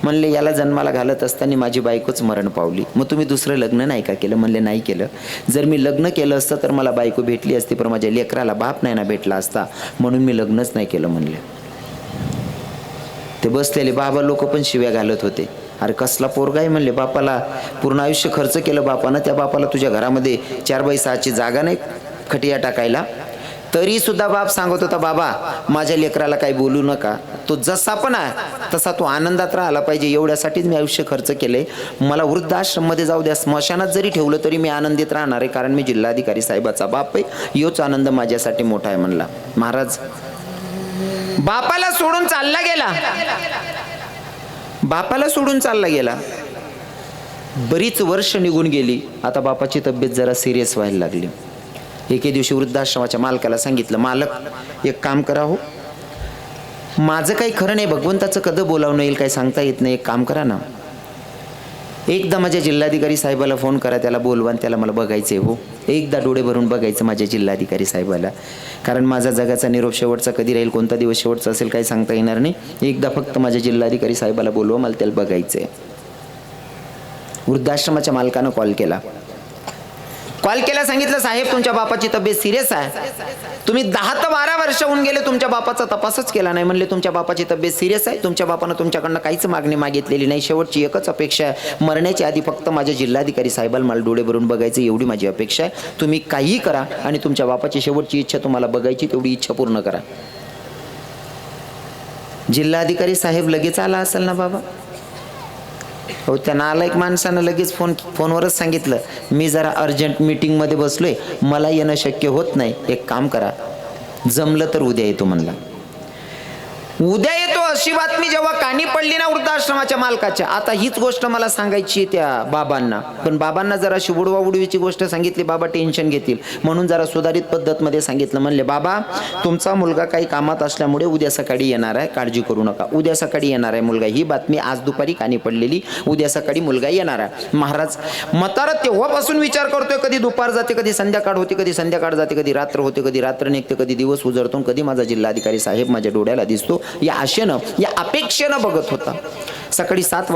म्हणले याला जन्माला घालत असताना माझी बायकोच मरण पावली. मग तुम्ही दुसरं लग्न नाही का केलं? म्हणले नाही केलं. जर मी लग्न केलं असतं तर मला बायको भेटली असती, पण माझ्या लेकराला बाप नाही ना भेटला असता, म्हणून मी लग्नच नाही केलं म्हणले. ते बसलेले बाबा लोक पण शिव्या घालत होते. अरे कसला पोरगा आहे म्हणले, बापाला पूर्ण आयुष्य खर्च केलं बापानं, त्या बापाला तुझ्या घरामध्ये 4x6ची जागा नाही खटिया टाकायला. तरी सुद्धा बाप सांगत होता, बाबा माझ्या लेकराला काही बोलू नका, तो जसा पण आहे तसा तो आनंदात राहिला पाहिजे, एवढ्यासाठीच मी आयुष्य खर्च केले. मला वृद्धाश्रममध्ये जाऊ द्या, स्मशानात जरी ठेवलं तरी मी आनंदित राहणार आहे, कारण मी जिल्हाधिकारी साहेबाचा बाप आहे, योच आनंद माझ्यासाठी मोठा आहे म्हणला. महाराज बापाला सोडून चालला गेला. बापाला सोडून चालला गेला. बरीच वर्ष निघून गेली. आता बापाची तब्येत जरा सिरियस व्हायला लागली. एके दिवशी वृद्धाश्रमाच्या मालकाला सांगितलं, मालक एक काम करा हो, माझं काही खरं नाही, भगवंताचं कधी बोलावणं येईल काही सांगता येत नाही, एक काम करा ना, एकदा माझ्या जिल्हाधिकारी साहेबाला फोन करा, त्याला बोलवा आणि त्याला मला बघायचं आहे हो, एकदा डोळे भरून बघायचं माझ्या जिल्हाधिकारी साहेबाला, कारण माझा जगाचा निरोप शेवटचा कधी राहील, कोणता दिवस शेवटचा असेल काही सांगता येणार नाही, एकदा फक्त माझ्या जिल्हाधिकारी साहेबाला बोलवा, मला त्याला बघायचं आहे. वृद्धाश्रमाच्या मालकानं कॉल केला. कॉल केला, सांगितलं साहेब तुमच्या बापाची तब्येत सिरियस आहे. तुम्ही 10 ते 12 वर्ष होऊन गेले तुमच्या बापाचा तपासच केला नाही. म्हणले तुमच्या बापाची तब्येत सिरियस आहे, तुमच्या बापानं तुमच्याकडनं काहीच मागणी मागितलेली नाही, शेवटची एकच अपेक्षा आहे, मरण्याच्या आधी फक्त माझ्या जिल्हाधिकारी साहेबाला मला डोळे भरून बघायचं, एवढी माझी अपेक्षा आहे. तुम्ही काही करा आणि तुमच्या बापाची शेवटची इच्छा तुम्हाला बघायची तेवढी इच्छा पूर्ण करा. जिल्हाधिकारी साहेब लगेच आला असेल ना बाबा. हो, त्या नालायक माणसानं लगेच फोनवरच सांगितलं, मी जरा अर्जंट मीटिंगमध्ये बसलोय, मला येणं शक्य होत नाही, एक काम करा, जमलं तर उद्या येतो म्हणला. उद्या येतो अशी बातमी जेव्हा कानी पडली ना वृद्धाश्रमाच्या मालकाच्या, आता हीच गोष्ट मला सांगायची त्या बाबांना, पण बाबांना जरा उडवा उडवीची गोष्ट सांगितली, बाबा टेन्शन घेतील म्हणून जरा सुधारित पद्धतमध्ये सांगितलं. म्हणले बाबा तुमचा मुलगा काही कामात असल्यामुळे उद्या सकाळी येणार आहे, काळजी करू नका, उद्या सकाळी येणार आहे मुलगा. ही बातमी आज दुपारी कानी पडलेली, उद्या सकाळी मुलगा येणार आहे. महाराज म्हातारा तेव्हापासून विचार करतोय, कधी दुपार जाते, कधी संध्याकाळ होते, कधी संध्याकाळ जाते, कधी रात्र होते, कधी रात्र निघते, कधी दिवस उजळतो, कधी माझा जिल्हाधिकारी साहेब माझ्या डोळ्याला दिसतो, या आशेनं या अपेक्षेनं बघत होता. सकाळी 7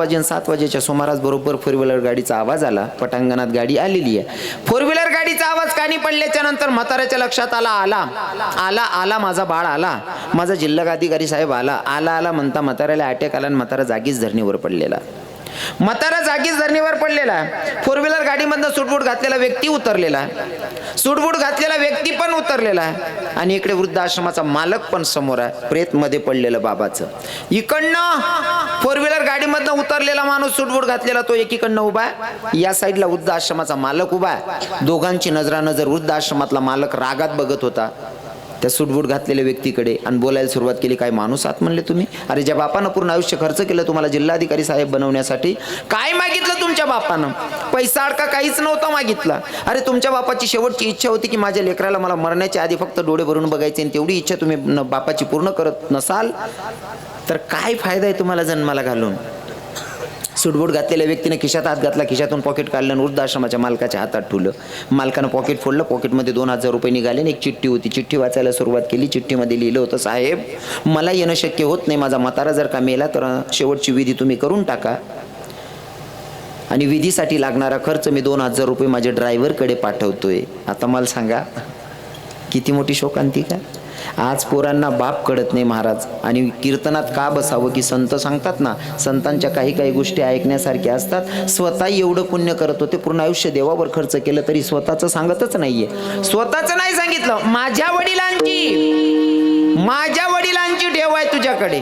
वाजेच्या सुमारास बरोबर 4 व्हीलर गाडीचा आवाज आला. पटांगणात गाडी आलेली आहे. 4 व्हीलर गाडीचा आवाज कानी पडल्याच्या नंतर म्हाताऱ्याच्या लक्षात आला माझा बाळ आला, माझा जिल्हाधिकारी साहेब आला म्हणता म्हाताऱ्याला अटॅक आला आणि म्हातारा जागीच धरणीवर पडलेला. 4 व्हीलर गाडीमधनं सूटबूट घातलेला व्यक्ती उतरलेला, सूटबूट घातलेला व्यक्ती पण उतरलेला आहे आणि इकडे वृद्धाश्रमाचा मालक पण समोर आहे, प्रेत मध्ये पडलेलं बाबाचं. इकडनं 4 व्हीलर गाडीमधनं उतरलेला माणूस सूटबूट घातलेला तो एकीकडनं उभा आहे, या साईडला वृद्धाश्रमाचा मालक उभा आहे. दोघांची नजरानजर वृद्धाश्रमातला मालक रागात बघत होता त्या सूटबूट घातलेल्या व्यक्तीकडे आणि बोलायला सुरुवात केली, काय माणूस आहात म्हणले तुम्ही? अरे ज्या बापानं पूर्ण आयुष्य खर्च केलं तुम्हाला जिल्हाधिकारी साहेब बनवण्यासाठी, काय मागितलं तुमच्या बापानं? पैसा अडका काहीच नव्हता मागितला. अरे तुमच्या बापाची शेवटची इच्छा होती की माझ्या लेकराला मला मरण्याच्या आधी फक्त डोळे भरून बघायचे, आणि तेवढी इच्छा तुम्ही बापाची पूर्ण करत नसाल तर काय फायदा आहे तुम्हाला जन्माला घालून? सूटबूट घातलेल्या व्यक्तीने खिशात हात घातला, खिशातून पॉकेट काढलं आणि वृद्धाश्रमाच्या मालकाच्या हातात ठेवलं. मालकानं पॉकेट फोडलं, पॉकेटमध्ये 2000 रुपये निघाले आणि एक चिठ्ठी होती. चिठ्ठी वाचायला सुरुवात केली. चिठ्ठीमध्ये लिहिलं होतं, साहेब मला येणं शक्य होत नाही, माझा म्हातारा जर का मेला तर शेवटची विधी तुम्ही करून टाका आणि विधीसाठी लागणारा खर्च मी 2000 रुपये माझ्या ड्रायव्हरकडे पाठवतोय. आता मला सांगा किती मोठी शोकांतिका. आज पोरांना बाप कळत नाही महाराज. आणि कीर्तनात का बसावं की संत सांगतात ना, संतांच्या काही गोष्टी ऐकण्यासारख्या असतात. स्वतः एवढं पुण्य करत होते, पूर्ण आयुष्य देवावर खर्च केलं तरी स्वतःचं सांगतच नाहीये, स्वतःचं नाही सांगितलं. माझ्या वडिलांची ठेव आहे तुझ्याकडे.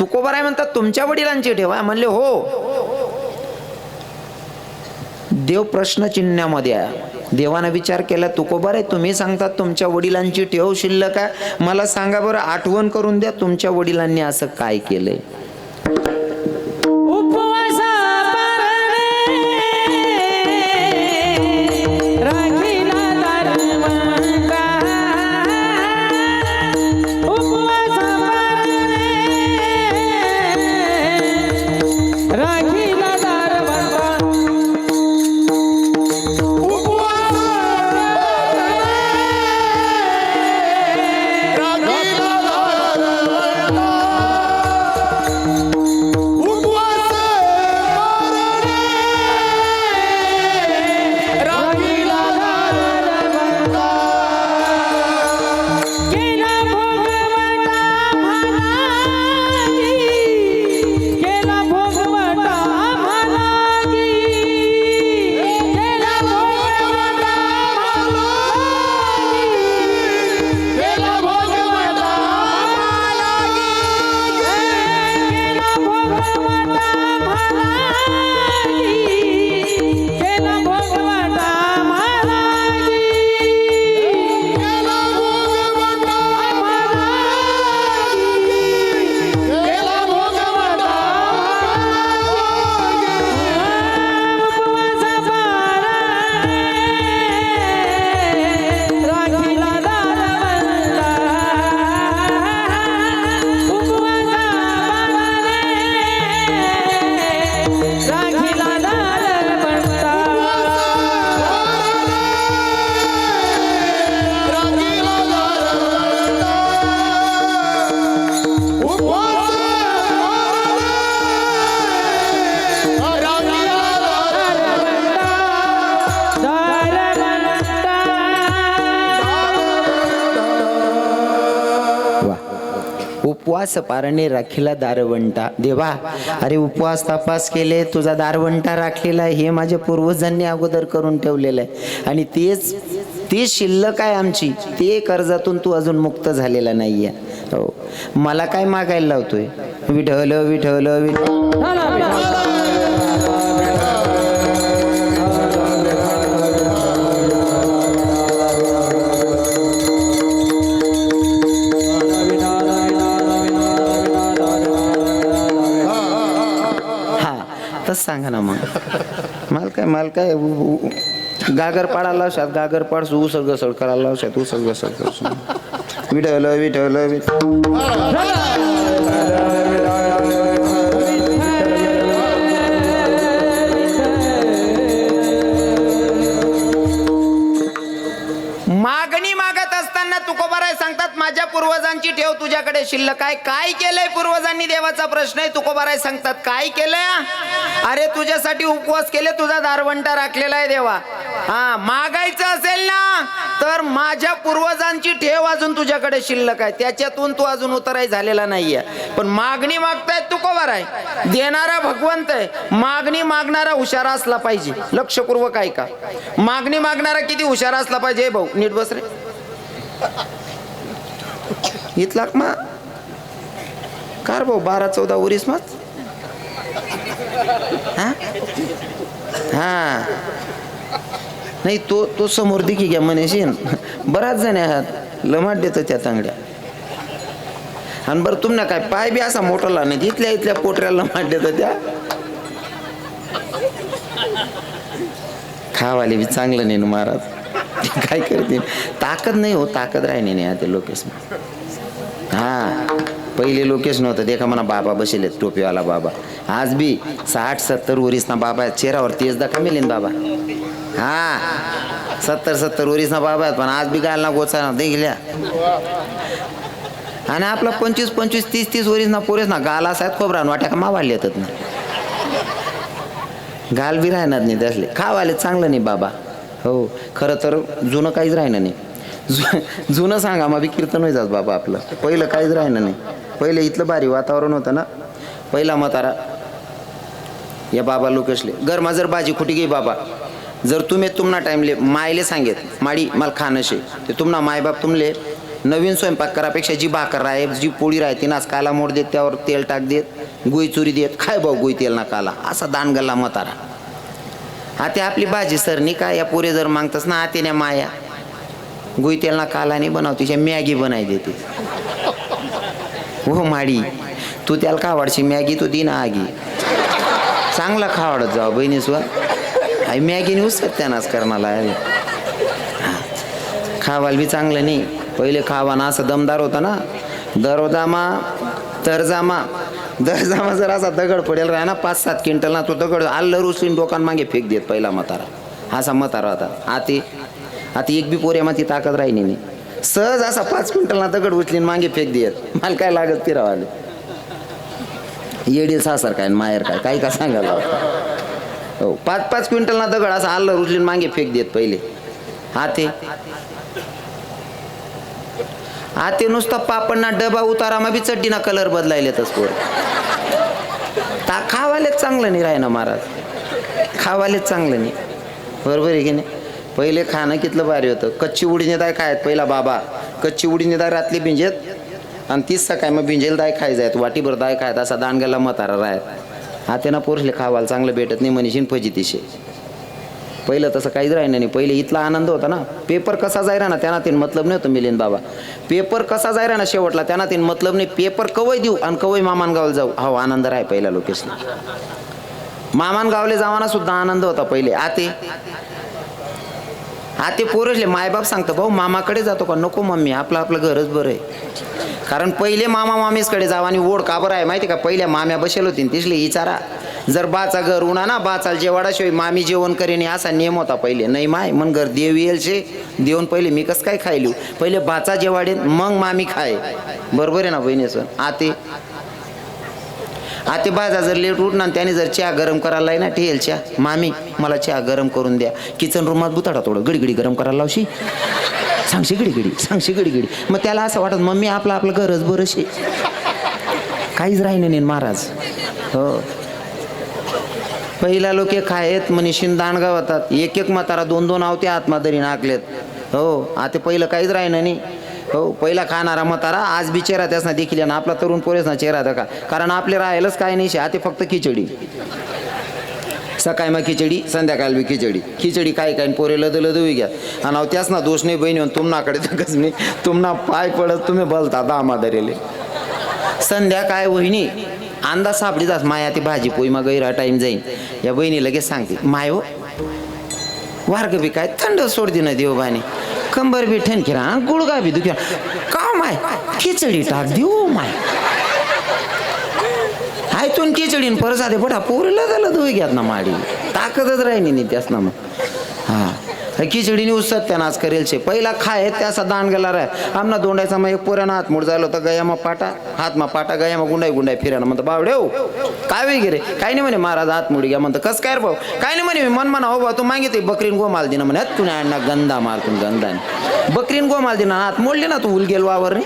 तुकोबा राय म्हणतात तुमच्या वडिलांची ठेव आहे. म्हणले हो. देव प्रश्नचिन्हामध्ये आहे. देवानं विचार केला, तुकोबा रे तुम्ही सांगतात तुमच्या वडिलांची ठेव शिल्लक आहे, मला सांगा बरं, आठवण करून द्या तुमच्या वडिलांनी असं काय केलंय? उपवास पारणे राखीला दारवंटा. देवा, अरे उपवास तपास केले, तुझा दारवंटा राखलेला आहे, हे माझ्या पूर्वजांनी अगोदर करून ठेवलेलं आहे. आणि ते शिल्लक आहे आमची, ते कर्जातून तू अजून मुक्त झालेला नाहीये. हो, मला काय मागायला लावतोय? विठ्ठल विठ्ठल विठ्ठल. तसं सांगा ना मग. माल काय गागर पाडायला लावशात, गागर पाडसू, उसळ घसळ करायला लावशात, उसळ घसळ करसू. विठ्ठल विठ्ठल विठ्ठल. मागणी मागत असताना तुकोबाराय सांगतात, माझ्या पूर्वजांची ठेव तुझ्याकडे शिल्लक आहे. काय केलंय पूर्वजांनी देवाचा प्रश्न आहे. तुकोबाराय सांगतात, काय केलंय? अरे तुझ्यासाठी उपवास केले, तुझा दारवंटा राखलेला आहे देवा. हा, मागायचं असेल ना तर माझ्या पूर्वजांची ठेव अजून तुझ्याकडे शिल्लक आहे, त्याच्यातून तू अजून उतराय झालेला नाहीये. पण मागणी मागतायत तुकोबाराय, देणारा भगवंत आहे. मागणी मागणारा हुशार असला पाहिजे. लक्षपूर्वक ऐका, मागणी मागणारा किती हुशार असला पाहिजे. भाऊ नीट बस रे. इथला मा कार भाऊ 12-14 उरीस मत. हा नाही, तो समोर दिकी घ्या म्हणेशीन. बराच जण आहात लमाट देतो त्या तांगड्या. आणि बरं तुम्हाला काय पाय बी असा मोठा नाही, इथल्या पोटऱ्याला लमाट देतो त्या. खावाले बी चांगलं नाही महाराज. काय करते, ताकद नाही हो, ताकद राहिली नाही आता लोकेश. हा, पहिले लोकेश नव्हतं. देखा म्हणा बाबा बसेले टोपीवाला बाबा. आज बी 60-70 वरीस ना बाबा, चेहऱ्यावर तेज दाखा मिळेल बाबा. हा, 70-70 वरीस ना बाबा, पण आज बी गायला गोचा देखल्या. आणि आपला 25-25, 30-30 वरीस ना पोरेस ना गाल असायत खोबरा वाट्या का मा वाढले येतात ना. गाल बी राहणार नाही त्यासले. खावाले चांगलं नाही बाबा. हो, खरं तर जुनं काहीच राहिलं नाही. जुनं सांगा मग बी कीर्तन होई जात बाबा आपलं. पहिलं काहीच राहिलं नाही. पहिले इथलं भारी वातावरण होतं ना. पहिला म्हातारा या बाबा लोकेशले गरमा जर भाजी खुटी गई बाबा, जर तुम्ही तुम्हाला टाईमले मायले सांगेत माडी मला खाणं शे, ते तुम्हाला मायबाप तुमले नवीन स्वयंपाक करापेक्षा जी भाकर राहे, जी पोळी राहते ना, काला मोड देत, त्यावर तेल टाक देत, गुई चुरी देत, खाय भाऊ गुई तेल ना काला, असा दान गल्ला म्हातारा. आता आपली भाजी सरनी काय या पोरे जर मागतस ना, आतेने माया गुई तेल ना काला नाही बनवते, मॅगी बनाय देते. हो माडी, तू त्याला खावाडशी मॅगी तू दिन आगी चांगला खावाडत जाऊ बहिणीसवर. आई मॅगीने उसत त्यानाच करणाला. खावाल बी चांगलं नाही. पहिले खावाना असं दमदार होता ना. दरजामा जर असा दगड पडेल राहा ना 5-7 क्विंटल ना, तो दगड आल्लर उचलून डोकान मागे फेक देत पहिला म्हातारा. असा म्हातारा होता. आता एक बी पोऱ्यामध्ये ताकद राहिली नाही. सहज असा 5 क्विंटलना दगड उचलीन मागे फेक देत. मला काय लागत फिरावाले. येडील सासर काय मायर काय काही का सांगायला. हो, 5-5 क्विंटलना दगड असा आल्लर उचलीन मागे फेक देत पहिले. आते नुसता पापडना डबा उतारामा बी चड्डीना कलर बदलायलेतच पोर. खावालेच चांगलं नाही राही ना महाराज. खावालेच चांगलं नाही. बरोबर आहे की नाही. पहिले खाणं कितलं भारी होतं. कच्ची उडीने दाय खायत पहिला बाबा. कच्ची उडीने दाय रातली भिंजेत आणि 30 सकाळी मग भिंजेल दाय खाय जायत. वाटीभर दाय खायत असा दानगेला म्हातारा राहत. आते ना पोरले खावायला चांगलं भेटत नाही मनीषीन फजितीशे. पहिलं तसं काहीच राहिलं नाही. पहिले इथला आनंद होता ना. पेपर कसा जायरा ना त्यांना तीन मतलब नाही होतं मिलिंद बाबा. पेपर कसा जायरा ना शेवटला त्यांना तीन मतलब नाही. पेपर कवय देऊ आणि कवय मामानगावला जाऊ, हा आनंद राय पहिला लोकेशला. मामानगावले जावाना सुद्धा आनंद होता पहिले. आते पोरसले मायबाप सांगतं भाऊ मामाकडे जातो का. नको मम्मी, आपलं घरच बरं आहे. कारण पहिले मामा मामीसकडे जावा आणि ओढ का बरं आहे माहिती का. पहिल्या माम्या बसेल होती तिसले विचारा, जर बाचा घर उन्हा ना बाचाल जेवाडाशिवाय मामी जेवण करेन असा नियम होता पहिले. नाही माय मन घर देव येलशे देऊन पहिले मी कसं काय खायलू. पहिले बाचा जेवाडेन मग मामी खाय. बरोबर आहे ना बहिणीचं. आते बाजा जर लेट उठणार त्याने जर चहा गरम करायला ना ठेल चहा, मामी मला चहा गरम करून द्या. किचन रूमात बुताडा थोडं गडी गरम करायला लावशी, सांगशी गडी मग त्याला असं वाटत मम्मी आपलं घरच बरं शे. काहीच राहिलं नाही महाराज. हो पहिला लोक खायत मनीषीन दांडगा होतात, एक एक म्हातारा 2-2 आवते आत्मादरी नाकलेत. हो आता पहिलं काहीच राहिलं नाही. हो पहिला खाणारा म्हातारा आज बी चेहरा त्यासना देखील ना आपला तरुण पोरेसना चेहरा का, कारण आपले राहायलाच काय नाही आता फक्त खिचडी. सकाळी मग खिचडी, संध्याकाळी बी खिचडी. खिचडी काय काय पोरे लद लदवी घ्या आणि त्याच ना दोष नाही बहिणी तुमनाकडे तकच नाही, तुमना पाय पडत तुम्ही बोलता दामादरेले. संध्याकाळ वहिनी अंदाज सापडीचाच माया ती भाजी पोई मग गैरा टाईम जाईन. या बहिणी लगेच सांगते माय हो वार्ग बी काय थंड सोडती ना देवबाने, कंबर बी ठणखिरा गुडगा बी दुखिरा का माय खिचडी टाक देऊ माय. आयतून खिचडीन परसा दे बडा पोरीला झालं धुई घ्यात ना माडी ताकदच राहिली नाही त्यास ना मग. हा खिचडीने उसत त्यानं आज करेल शे पहिला खाय त्याचा दान गेला रे आमना दोंडायचा मग एक पोऱ्यानं हात मोड झालं होतं गयामा पाटा हातमा पाटा गयामा गुंडाई गुंडाई फिरायला म्हणतं बावडे हो काय वगैरे काही नाही म्हणे महाराज हात मोडी घ्या म्हणतं कस काय रे भाऊ काही नाही म्हणे मी मन म्हणा हो बा तू मागितली बकरीन गोमाल दिना म्हणे तुने अण्णा गंदा मारतून गंधाने बकरीन गोमाल दिना हात मोडले ना तू उलगेल वावर रे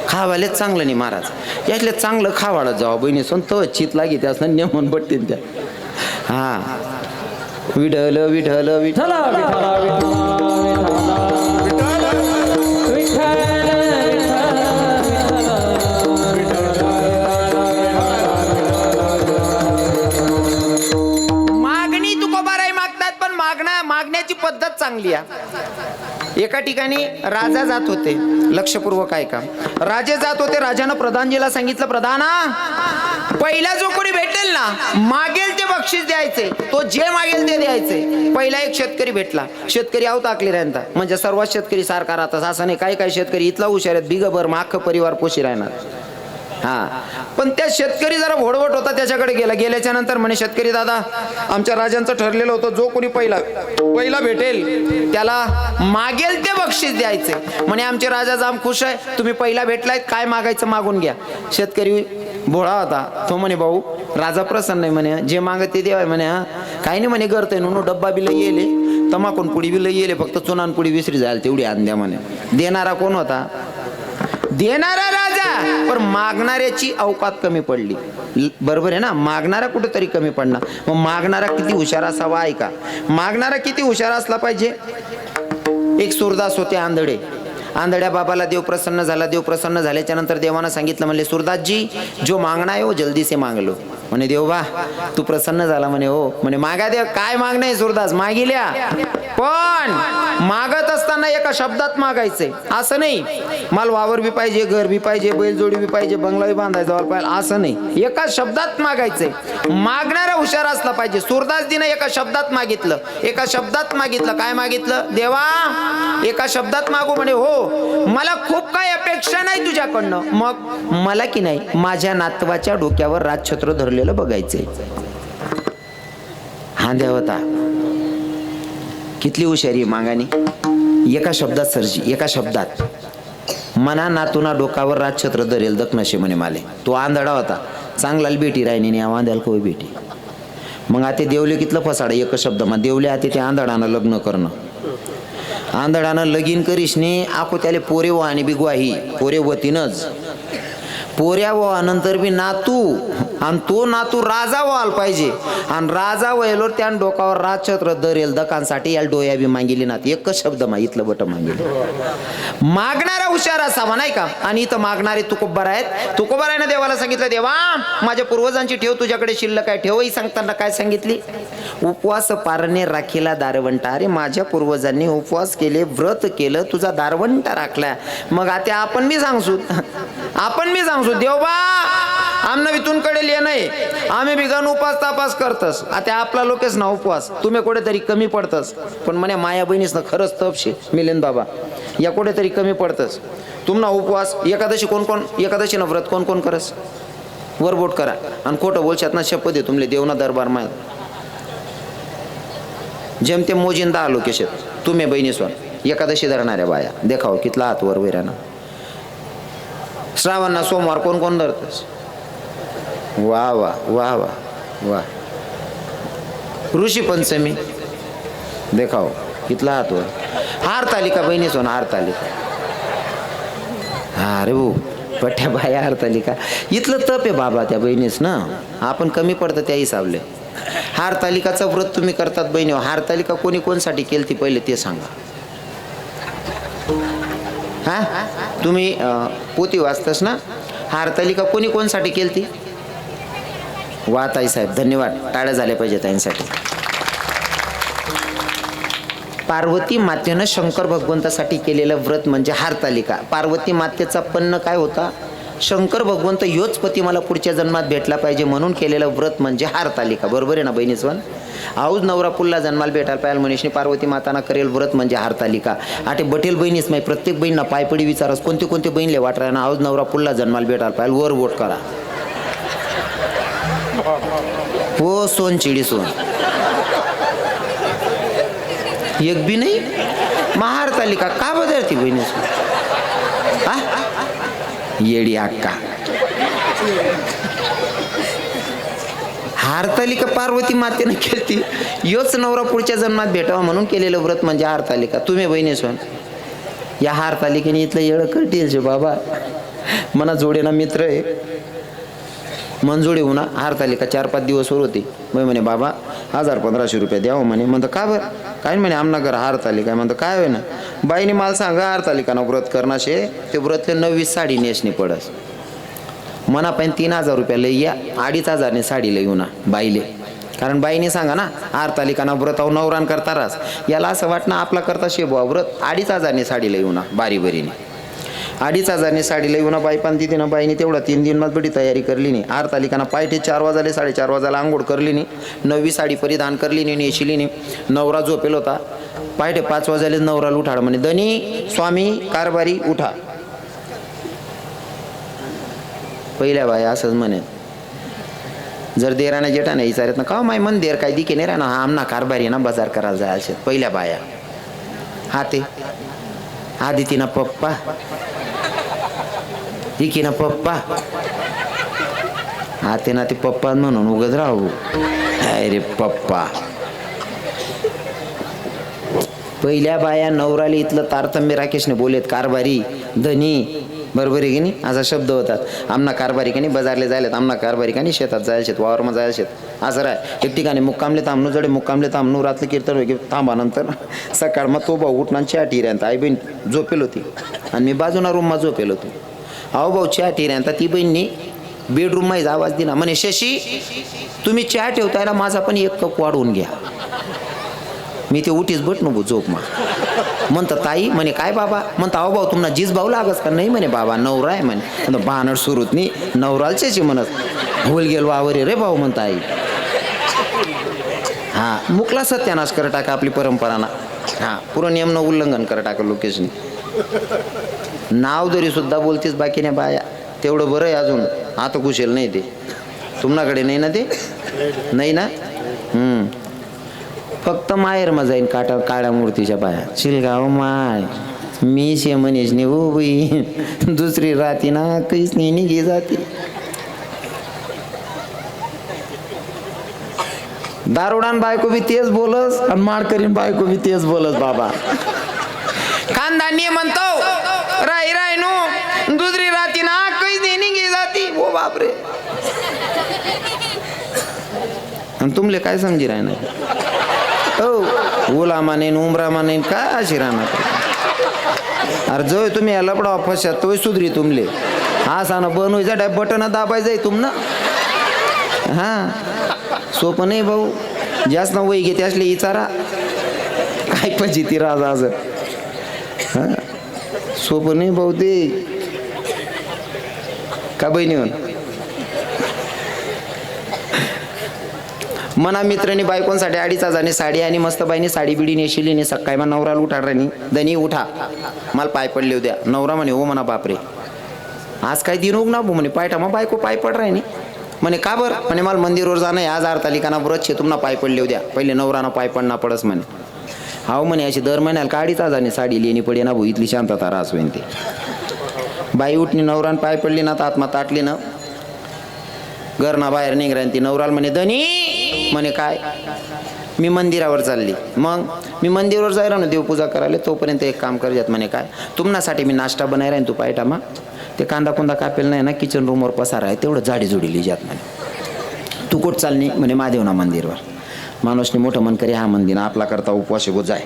खावालेच चांगलं नाही महाराज यातले चांगलं खावाडत जावा बहिणी संत चित लागी त्यास नेमून पडतील त्या. हा विठल विठल विठल मागणी तुकोबाराई मागतात पण मागण्याची पद्धत चांगली आहे. एका ठिकाणी राजा जात होते लक्षपूर्वक ऐका राजे जात होते राजानं प्रधानजीला सांगितलं प्रधाना पहिला जो कोणी भेटेल ना मागेल ते बक्षीस द्यायचे तो जे मागेल ते द्यायचे. पहिला एक शेतकरी भेटला शेतकरी आव टाकले राहता म्हणजे सर्व शेतकरी सारखा राहतात असं नाही काही काही शेतकरी इथला हुशार आहेत बिगभर माख परिवार पोशी राहणार. हा पण त्या शेतकरी जरा भोडवट होता त्याच्याकडे गेल्याच्या नंतर म्हणे शेतकरी दादा आमच्या राजांचं ठरलेलं होतं जो कोणी पहिला भेटेल त्याला मागेल ते बक्षीस द्यायचे. म्हणे आमचे राजा जाम खुश आहे तुम्ही पहिला भेटलाय काय मागायचं मागून घ्या. शेतकरी भोळा होता तो म्हणे भाऊ राजा प्रसन्न आहे म्हणे जे मागत ते देवाय म्हणे. हा काही नाही म्हणे करतोय नो डब्बा बिल येले तमाकून पुडी बिल येले फक्त चुनान पुडी विसरी जायला तेवढी आणद्या म्हणे. देणारा कोण होता देणारा राजा पण मागणाऱ्याची अवकात कमी पडली. बरोबर आहे ना मागणारा कुठेतरी कमी पडणार. मग मागणारा किती हुशार असावा ऐका मागणारा किती हुशार असला पाहिजे. एक सुरदास होते आंधळे आंधळ्या बाबाला देव प्रसन्न झाला. देव प्रसन्न झाल्याच्या नंतर देवानं सांगितलं म्हणले सुरदासजी जो मागणं आहे हो जल्दी से माग लो. म्हणे देव बा तू प्रसन्न झाला म्हणे हो म्हणे मागा देव काय मागणं आहे सुरदास मागिल्या पण मागत असताना एका शब्दात मागायचंय असं नाही मला वावर बी पाहिजे घर बी पाहिजे बैलजोडी बी पाहिजे बंगला बी बांधायचा पाहिजे असं नाही एका शब्दात मागायचंय. मागणारा हुशार असला पाहिजे. सुरदासजीनं एका शब्दात मागितलं काय मागितलं देवा एका शब्दात मागू म्हणे हो मला खूप काही अपेक्षा नाही तुझ्याकडनं मग मला की नाही माझ्या नातवाच्या डोक्यावर राजछत्र धरलेलं बघायचंय. हा देवता कितली हुशारी मागानी एका शब्दात सरजी एका शब्दात मना नातूना डोकावर राजछत्र धरेल दखनशे म्हणे माले. तो आंधळा होता चांगला बेटी राहिनी नाही आवांद्याला कोई बेटी. मग आता देवले कितलं फसाड एक शब्द मग देवले आता ते आंधळानं लग्न करणं आंधळानं लगीन करीशने आखो त्याले पोरे व आणि बिगवाही पोरे वतीनच पोऱ्या व नंतर बी नातू आणि तो नातू राजा व्हायला पाहिजे आणि राजा व्हायलो त्या डोकावर राजछत्र धरेल दकांसाठी याला डोया बी मागिली ना एकच शब्द मागितलं बट मागितलं. मागणारा हुशार असावा नाही का. आणि इथं मागणारे तुकोबारायनं देवाला सांगितलं देवा माझ्या पूर्वजांची ठेव तुझ्याकडे शिल्लक आहे. ठेवही सांगताना काय सांगितली उपवास पारणे राखीला दारवंटा. अरे माझ्या पूर्वजांनी उपवास केले व्रत केलं तुझा दारवंटा राखला. मग आता आपण मी सांगसू देवबा आमना वितून कडे लिहि नाही आम्ही बिगान उपास तापास करतस. आता आपला लोकेच ना उपवास तुम्ही कुठेतरी कमी पडतस पण म्हणे माया बहिणीस ना खरंच तपशे मिलेन बाबा या कुठेतरी कमी पडतस. तुमना उपवास एकादशी कोण एकादशी ना व्रत कोण करस वरबोट करा आणि खोटं बोलशात ना शपथ दे तुमले देवना दरबार माय जेमते मोजिंदा आलो केशत तुम्ही बहिणी स्वन एकादशी धरणाऱ्या बाया देखाव कितला हात वर वैराना. श्रावणना सोमवार कोण धरतस वा वा वा वा वा. ऋषी पंचमी देखाव कितला हात वर. हार तालिका बहिणी सोन हार तालिका. हा रे भाऊ पठ्या बाया हरतालिका इथलं तप आहे बाबा त्या बहिणीच ना, आपण कमी पडतं त्या हिसाबले. हरतालिकाचं व्रत तुम्ही करतात बहिणी, हरतालिका कोणी कोणसाठी केली ती पहिले ते सांगा. हा तुम्ही पोती वाचतास ना, हरतालिका कोणी कोणसाठी केली ती? वा ताई साहेब, धन्यवाद, टाळ्या झाल्या पाहिजे ताईंसाठी. पार्वती मातेनं शंकर भगवंतासाठी केलेलं व्रत म्हणजे हरतालिका. पार्वती मातेचा पन्न काय होता? शंकर भगवंत ह्योच पती मला पुढच्या जन्मात भेटला पाहिजे म्हणून केलेलं व्रत म्हणजे हरतालिका. बरोबर आहे ना बहिणीसवन? आऊज नवरा पुल्ला जन्माला भेटायला पाहिजे मनीषने पार्वती माताना करेल व्रत म्हणजे हरतालिका. आटे बटेल बहिणीच नाही, प्रत्येक बहिणींना पायपडी विचारस कोणते कोणते बहिणले वाट राहा ना, आऊज नवरा पुल्ला जन्माला भेटायला पाहिजे वर वोट करा. हो सोन चिडी सोन एक बी नाही. महारतालिका का बदलती बहिणी? येडी अक्का. हरतालिका पार्वती मातेने केली, योच नवरा पुढच्या जन्मात भेटावा म्हणून केलेलं व्रत म्हणजे हरतालिका. तुम्ही बहिणी सोन या हरतालिकेने इथलं येळं कळतील बाबा. मना जोडेना मित्र आहे मंजुळे होऊन हरतालिका 4-5 दिवसवर होती. मग म्हणे बाबा 1000-1500 रुपये द्यावं म्हणे. म्हणतं का बरं? काय म्हणे आमना घर हरतालिका. म्हणतं काय होय ना बाईने मला सांगा हरतालिकानं व्रत करणाशे ते व्रतले 9 साडी नेसणी पडस. मना पण 3000 रुपये लई या, 2500 साडी लई येऊ ना बाईले. कारण बाईने सांगा ना हरतालिकानं व्रत नवरान करतारास, याला असं वाटणं आपला करता शेबवा व्रत 2500 साडी लई येऊ ना बारी बरीने. 2500 साडी लई ना बाई पण तिथे ना बाईने तेवढा 3 दिवसात बडी तयारी करली नाही. हरतालिकानं पायटे 4 वाजले 4:30 वाजायला आंघोळ करली नाही, 9वी साडी परिधान करली नाही, नेशिली नाही. नवरा झोपेल होता. पायटे 5 वाजले नवराला उठाड म्हणे धनी स्वामी कारभारी उठा. पहिल्या बाया असंच म्हणे. जर देराने जेठाने विचारत ना का माय मन देर काय दिके नाही राहणार, हा आमना कारभारी ना बाजार करायला जायचे पहिल्या बाया. हा ते आदितीना पप्पा इकी ना पप्पा आते ना ते पप्पा म्हणून उगत राहू. अरे पप्पा पहिल्या बाया नवराली इथलं तारतम्य राकेशने बोलेत कारभारी धनी. बरोबर आहे की नाही? असा शब्द होतात. आमना कारभारी का नाही बाजारले जायलेत, आमना कारभारी का नाही शेतात जायचेत, वावरमा जायचेत. असं राय एक ठिकाणी मुक्कामले थांबणू जडे मुक्कामले थांबणू रात्री कीर्तन होई थांबा. नंतर सकाळ मग तो भाऊ उठणार चहा टिऱ्यांत आई बहीण झोपेल होती आणि मी बाजूना रूममा झोपेल होतो. अहो भाऊ चहा टिऱ्यांता ती बहिणीने बेडरूम माहीत आवाज दिला म्हणे शशी तुम्ही चहा ठेवताय ना माझा पण 1 कप वाढवून घ्या. मी ते उठीच बट नको झोप मा. म्हणतं ताई म्हणे काय बाबा? म्हणतं अहो भाऊ तुम्हाला जीज भाऊ लागस का? नाही म्हणे बाबा नवरा आहे म्हणे. बानड सुरूत नाही नवरालचेच म्हणत भूल गेल वावरे रे भाऊ म्हणता आई. हा मुकला सत्यानाश कर टाका आपली परंपराना. हा पुरं नियमनं उल्लंघन कर टाका लोकेशनी. नाव जरी सुद्धा बोलतेस बाकीने बाया तेवढं बरं आहे. अजून आता कुशल नाही ते तुमच्याकडे नाही ना ते नाही ना. फक्त माहेर मा जाईन काळ्या मूर्तीच्या बाया शिलगाव माय मी शे मनीष ने उभी दुसरी राती ना काहीच नाही निघी जाते. दारुडान बायको बी तेच बोलस आणि माडकरीन बायको बी तेच बोलस बाबा. खानदानी म्हणतो राय राय नो दुसरी राती ना काहीच नाही निघी जाती. ओ बापरे. आणि तुमले काय समजी राय ना ओला मानेन उमरा मानेन काय अशी राहणार. अरे जो तुम्ही याला पडा फशात तो सुधरी तुमले हा सांना बनवायचा डाय बटन दाबायचं आहे तुमनं. हा सोपं नाही भाऊ. जास्त ना वय घेते असले इचारा काय पाहिजे ती राजा आज. हा सोपं नाही भाऊ ते का बहिणी मना मित्रांनी बायकोंसाठी 2500 साडी आणि मस्त बाईने साडी बिडी नेशिली ने. सकाळी मग नवराला उठाड राणी दनी उठा मला पाय पडले उद्या. नवरा म्हणे हो म्हणा बापरे आज काय दिन उग ना भाऊ म्हणे पायटा मग बायको पाय पड राहिनी. म्हणे का बरं? म्हणे मला मंदिरवर जाणं आज हरतालिकाना व्रत छे तुम्हाला पाय पडले उद्या पहिले नवराना पाय पडना पडस म्हणे. हाव म्हणे अशी दर महिन्याला का 2500 साडी लेणी पडे ना भाऊ इथली शांतता रास होईन ते. बाई उठणी नवरान पाय पडली ना तर आत्मा ताटली ना घरना बाहेर निघरान ती. नवराल म्हणे धनी म्हणे काय? मी मंदिरावर चालली. मग मी मंदिरावर जायला ना देवपूजा करायला तोपर्यंत एक काम करत म्हणे काय तुम्हासाठी मी नाश्ता बनाय राहीन तू पायटा मा ते कांदा कुंदा कापेल नाही ना, किचन रूमवर पसार आहे तेवढं जाडी जोडीली जात म्हणे. तू कुठं चालली म्हणे महादेवना मंदिरवर. माणूसने मोठं मन करे हा मंदिर आपला करता उपवास गो जाय.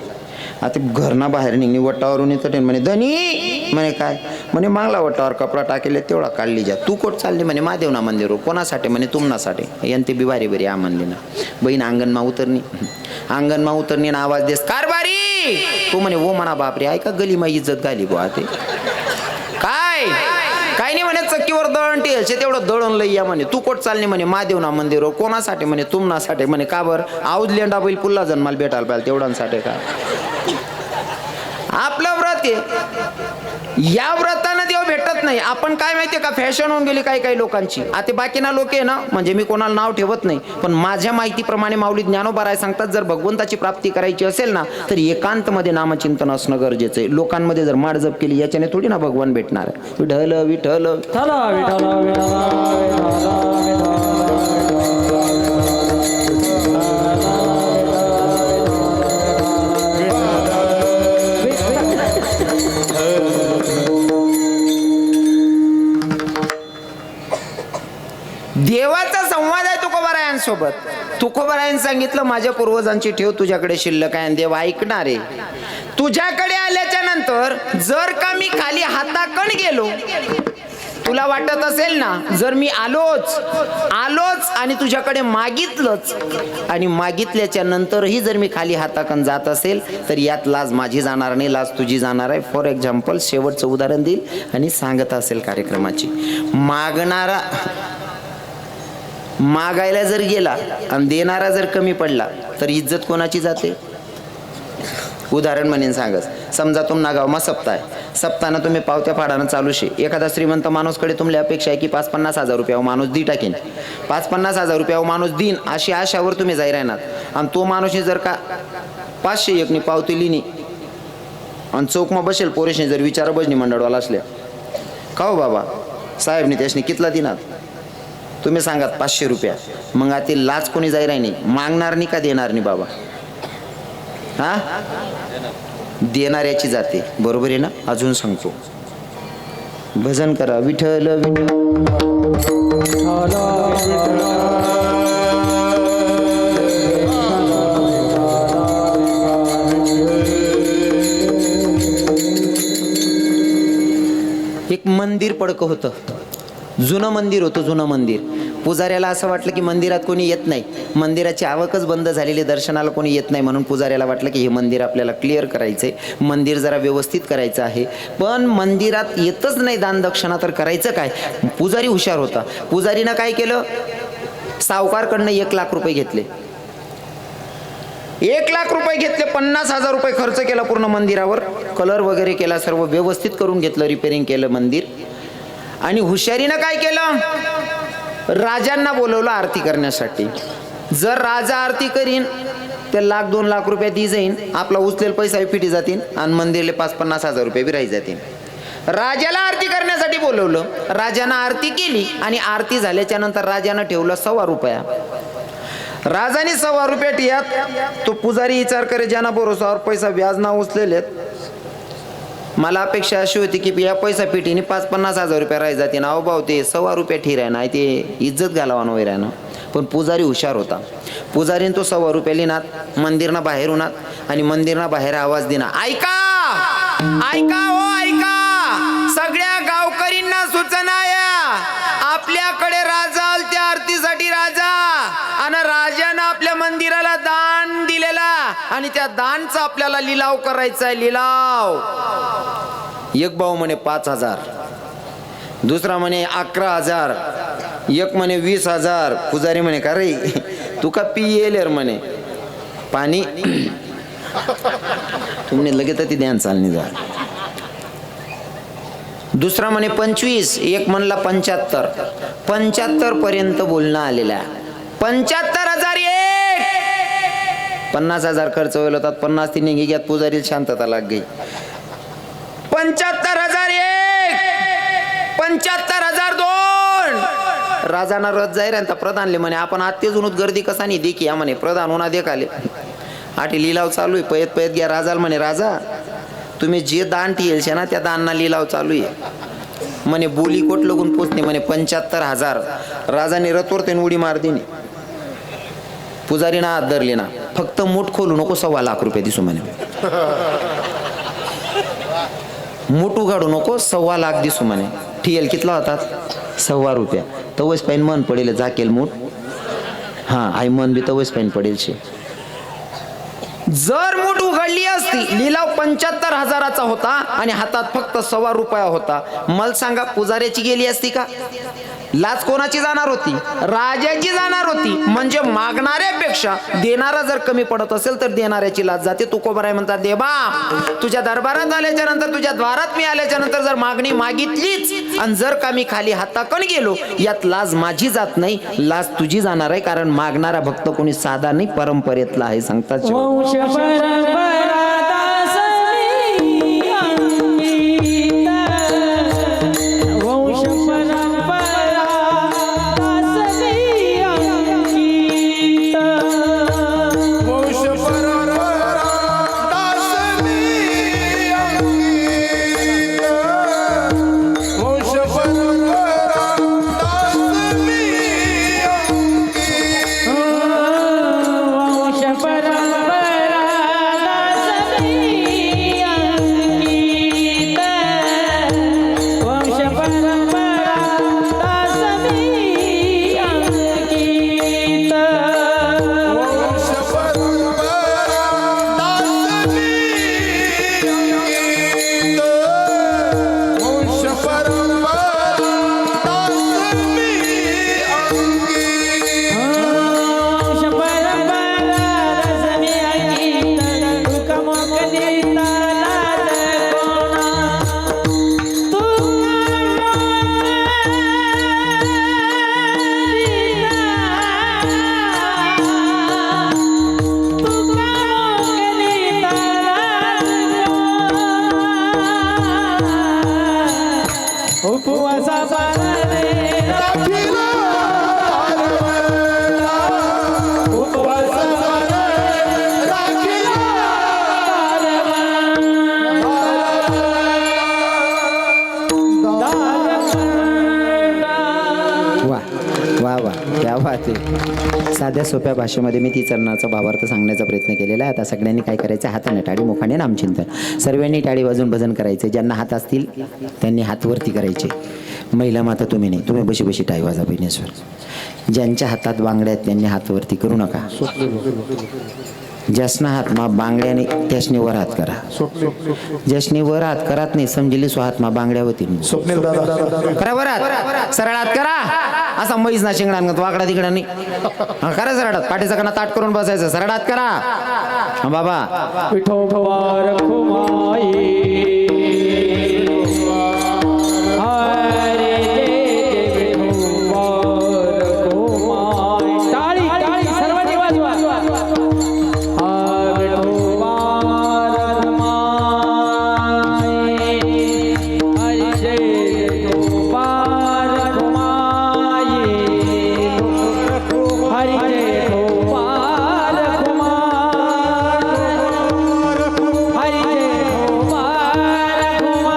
आता घरना बाहेर निघणे वट्टावरून येतं म्हणे धनी म्हणे काय म्हणे मागला वट्टावर कपडा टाकेले तेवढा काढली जा. तू कोट चालली म्हणे महादेवना मंदिरवर. कोणासाठी म्हणे तुमनासाठी. यांते बी बारी बरी आ म्हणली ना. बहीण अंगणमा उतरणी ना आवाज देस कारभारी. तू म्हणे ओ म्हणा बापरे ऐका गली मा इज्जत घाली बुवा ते काय काय नाही म्हणे चक्कीवर दळण टेलचे तेवढं दळण लई या म्हणे. तू कोट चालली म्हणे महादेवना मंदिरवर. कोणासाठी म्हणे तुमनासाठी. म्हणे का बरं आऊज लेंडा बैल पुल्ला जन्माला भेटायला पाहिजे तेवढ्यांसाठी का. आपलं व्रत आहे या व्रतानं देव भेटत नाही. आपण काय माहितीये का फॅशन होऊन गेली काही लोकांची. आता बाकीना लोक आहे ना म्हणजे मी कोणाला नाव ठेवत नाही पण माझ्या माहितीप्रमाणे माऊली ज्ञानोबा राय सांगतात जर भगवंताची प्राप्ती करायची असेल ना तर एकांत मध्ये नामचिंतन असणं गरजेचं आहे. लोकांमध्ये जर माड जप केली याच्याने थोडी ना भगवान भेटणार. विठ्ठल विठ्ठल विठ्ठला विठ्ठला देवाचा संवाद आहे तुकोबारायांसोबत. तुकोबारायांनी सांगितलं माझ्या पूर्वजांची ठेव तुझ्याकडे शिल्लक आहे. देव ऐकणार आहे. तुझ्याकडे आल्याच्या नंतर जर का मी खाली हाताकण गेलो तुला वाटत असेल ना जर मी आलोच आणि तुझ्याकडे मागितलंच आणि मागितल्याच्या नंतरही जर मी खाली हाताकण जात असेल तर यात लाज माझी जाणार नाही, लाज तुझी जाणार आहे. फॉर एक्झाम्पल शेवटचं उदाहरण देईल आणि सांगत असेल कार्यक्रमाची. मागायला जर गेला आणि देणारा जर कमी पडला तर इज्जत कोणाची जाते. उदाहरण म्हणून सांगस समजा तुम्हाला गावमा सप्ताह आहे. सप्ताहानं तुम्ही पावत्या फाडानं चालू शे. एखादा श्रीमंत माणूसकडे तुमल्या अपेक्षा आहे की 5-50 हजार रुपयावर माणूस दी टाकेन. 5-50 हजार रुपयावर माणूस देईन अशी आशावर तुम्ही जाई राहणार. आणि तो माणूसने जर का 501नी पावती लिहिली आणि चौकमा बसेल पोरेशने जर विचार बजनी मंडळवाला असल्या का हो बाबा साहेबने त्याशनी कितला दिनात तुम्ही सांगात 500 रुपया. मग आता लाच कोणी जाई राहिनी मागणार नाही का देणार नाही बाबा. हा देणाऱ्याची जाते बरोबर आहे ना. अजून सांगतो भजन करा विठ्ठल एक मंदिर पडकं होतं. जुनं मंदिर होतं. जुनं मंदिर. पुजाऱ्याला असं वाटलं की मंदिरात कोणी येत नाही. मंदिराची आवकच बंद झालेली दर्शनाला कोणी येत नाही म्हणून पुजाऱ्याला वाटलं की हे मंदिर आपल्याला क्लिअर करायचंय. मंदिर जरा व्यवस्थित करायचं आहे. पण मंदिरात येतच नाही दानदक्षिणा तर करायचं काय. पुजारी हुशार होता. पुजारीनं काय केलं सावकारकडनं 1 लाख रुपये घेतले. 1 लाख रुपये घेतले. 50,000 रुपये खर्च केला पूर्ण मंदिरावर. कलर वगैरे केला. सर्व व्यवस्थित करून घेतलं. रिपेरिंग केलं मंदिर. आणि हुशारीनं काय केलं राजांना बोलवलं आरती करण्यासाठी. जर राजा आरती करीन ते 1-2 लाख रुपये दी जाईन. आपला उचलेल पैसा फिटी जातील आणि मंदिरले 5-50 हजार रुपये बी राही जातील. राजाला आरती करण्यासाठी बोलवलं. राजानं आरती केली आणि आरती झाल्याच्या नंतर राजानं ठेवलं 1.25 रुपया. राजाने 1.25 रुपया ठियात तो पुजारी विचार करे ज्यांना भरोसावर पैसा व्याज ना उचलेलेत. मला अपेक्षा अशी होती की या पैसा पेटीने 5-50 हजार रुपये राही जाते ना. अहो भाऊ ते 1.25 रुपये ठीक आहे ना ते इज्जत घालावा नव्हे राहणं. पण पुजारी हुशार होता. पुजारीने तो 1.25 रुपये लिहिनात मंदिरना बाहेर होणार आणि मंदिरना बाहेर आवाज देणार ऐका ऐका हो ऐका सगळ्या गावकरींना सूचना या आपल्याकडे राजा आल त्या आरतीसाठी राजा आणि राजानं आपल्या मंदिराला दान दिलेला आणि त्या दानचा आपल्याला लिलाव करायचा आहे. लिलाव एक भाऊ म्हणे 5,000 दुसरा म्हणे 11,000 एक म्हणे 20,000. पुजारी म्हणे का रे तू का पियेल म्हणे पाणी तुम्ही लगेच ती ध्यान चालणी जा. दुसरा म्हणे 25 एक म्हणला 75 पर्यंत बोलणं आलेलं आहे. 75,001 50,000 खर्च होईल होतात. 50 ती निघी घ्यात पुजारी शांतता लाग गई. 75,001 75,002 राजाना रथ जाईल आणि प्रधानले म्हणे आपण आत्ते जुनूत गर्दी कसा नाही देखी या म्हणे प्रधान होना देखाले. आठी लिलाव चालू आहे. पयत घ्या राजाला म्हणे राजा तुम्ही जे दान ठेल ना त्या दानना लिलाव चालू आहे. म्हणे बोली कोट लगून पोचणे म्हणे 75,000 राजाने रतोरतेन उडी मार दिली पुजारीना हात धरले ना फक्त मूठ खोलू नको 1.25 लाख रुपये दिसू म्हणे मूठ उघाडू नको 1.25 लाख दिसू म्हणे ठियल कितला होता 1.25 रुपया तवच पाहिन मन पडेल जाकेल मूठ हा आई मन बी तवच पाहिन पडेल शे जर मूठ उघडली असती लिलाव 75,000चा होता आणि हातात फक्त 1.25 रुपया होता मला सांगा पुजाऱ्याची गेली असती का लाच कोणाची जाणार होती राजाची जाणार होती म्हणजे मागणाऱ्यापेक्षा देणारा जर कमी पडत असेल तर देणाऱ्याची लाच जाते तुकोबराय म्हणतात देवा तुझ्या दरबारात आल्याच्या नंतर तुझ्या द्वारात मी आल्याच्या नंतर जर मागणी मागितलीच आणि जर का मी खाली हाताकण गेलो यात लाज माझी जात नाही लाज तुझी जाणार आहे कारण मागणारा भक्त कोणी साधा नाही परंपरेतला आहे सांगतात वंश परंपरा दासनी अंकित वंश परंपरा दासनी अंकित वंश परंपरा दासनी अंकित वंश परंपरा दासनी अंकित वंश परंपरा दासनी अंकित वंश परंपरा दासनी अंकित वंश परंपरा दासनी अंकित वंश परंपरा दासनी अंकित वंश परंपरा दासनी अंकित तुका मोक देता लाज कोणा उपवासा पारणे राखीला दारवळला उपवासा राखीला वा वा वा क्या बात आहे साध्या सोप्या भाषेमध्ये मी ती चरणाचा भावार्थ सांगण्याचा प्रयत्न केलेला आहे आता सगळ्यांनी काय करायचं हाताने टाळी मुखाने नामचिंतन सर्वांनी टाळी वाजून भजन करायचे ज्यांना हात असतील त्यांनी हात वरती करायचे महिला माता तुम्ही नाही तुम्ही बशी बशी टाळी वाजा बहिणेश्वर ज्यांच्या हातात बांगड्या आहेत त्यांनी हात वरती करू नका ज्यासना हात मा बांगड्याने त्यासने वर हात करा ज्यासने वर हात करत नाही समजली सो हात मा बांगड्या होतील स्वप्नील दादा करा वर हात सरळ हात करा असा मैस ना शिंगडा वाकडा तिकडा नाही हा करा सरळ हात पाठीचा कणा ताट करून बसायचं सरळ हात करा हा बाबा विठोबा रखुमाई हरे जय विठोबा रखुमाई टाळी टाळी सर्वांनी वाजवा विठोबा रखुमाई हरे जय विठोबा रखुमाई हरे जय विठोबा रखुमाई हरे जय विठोबा रखुमाई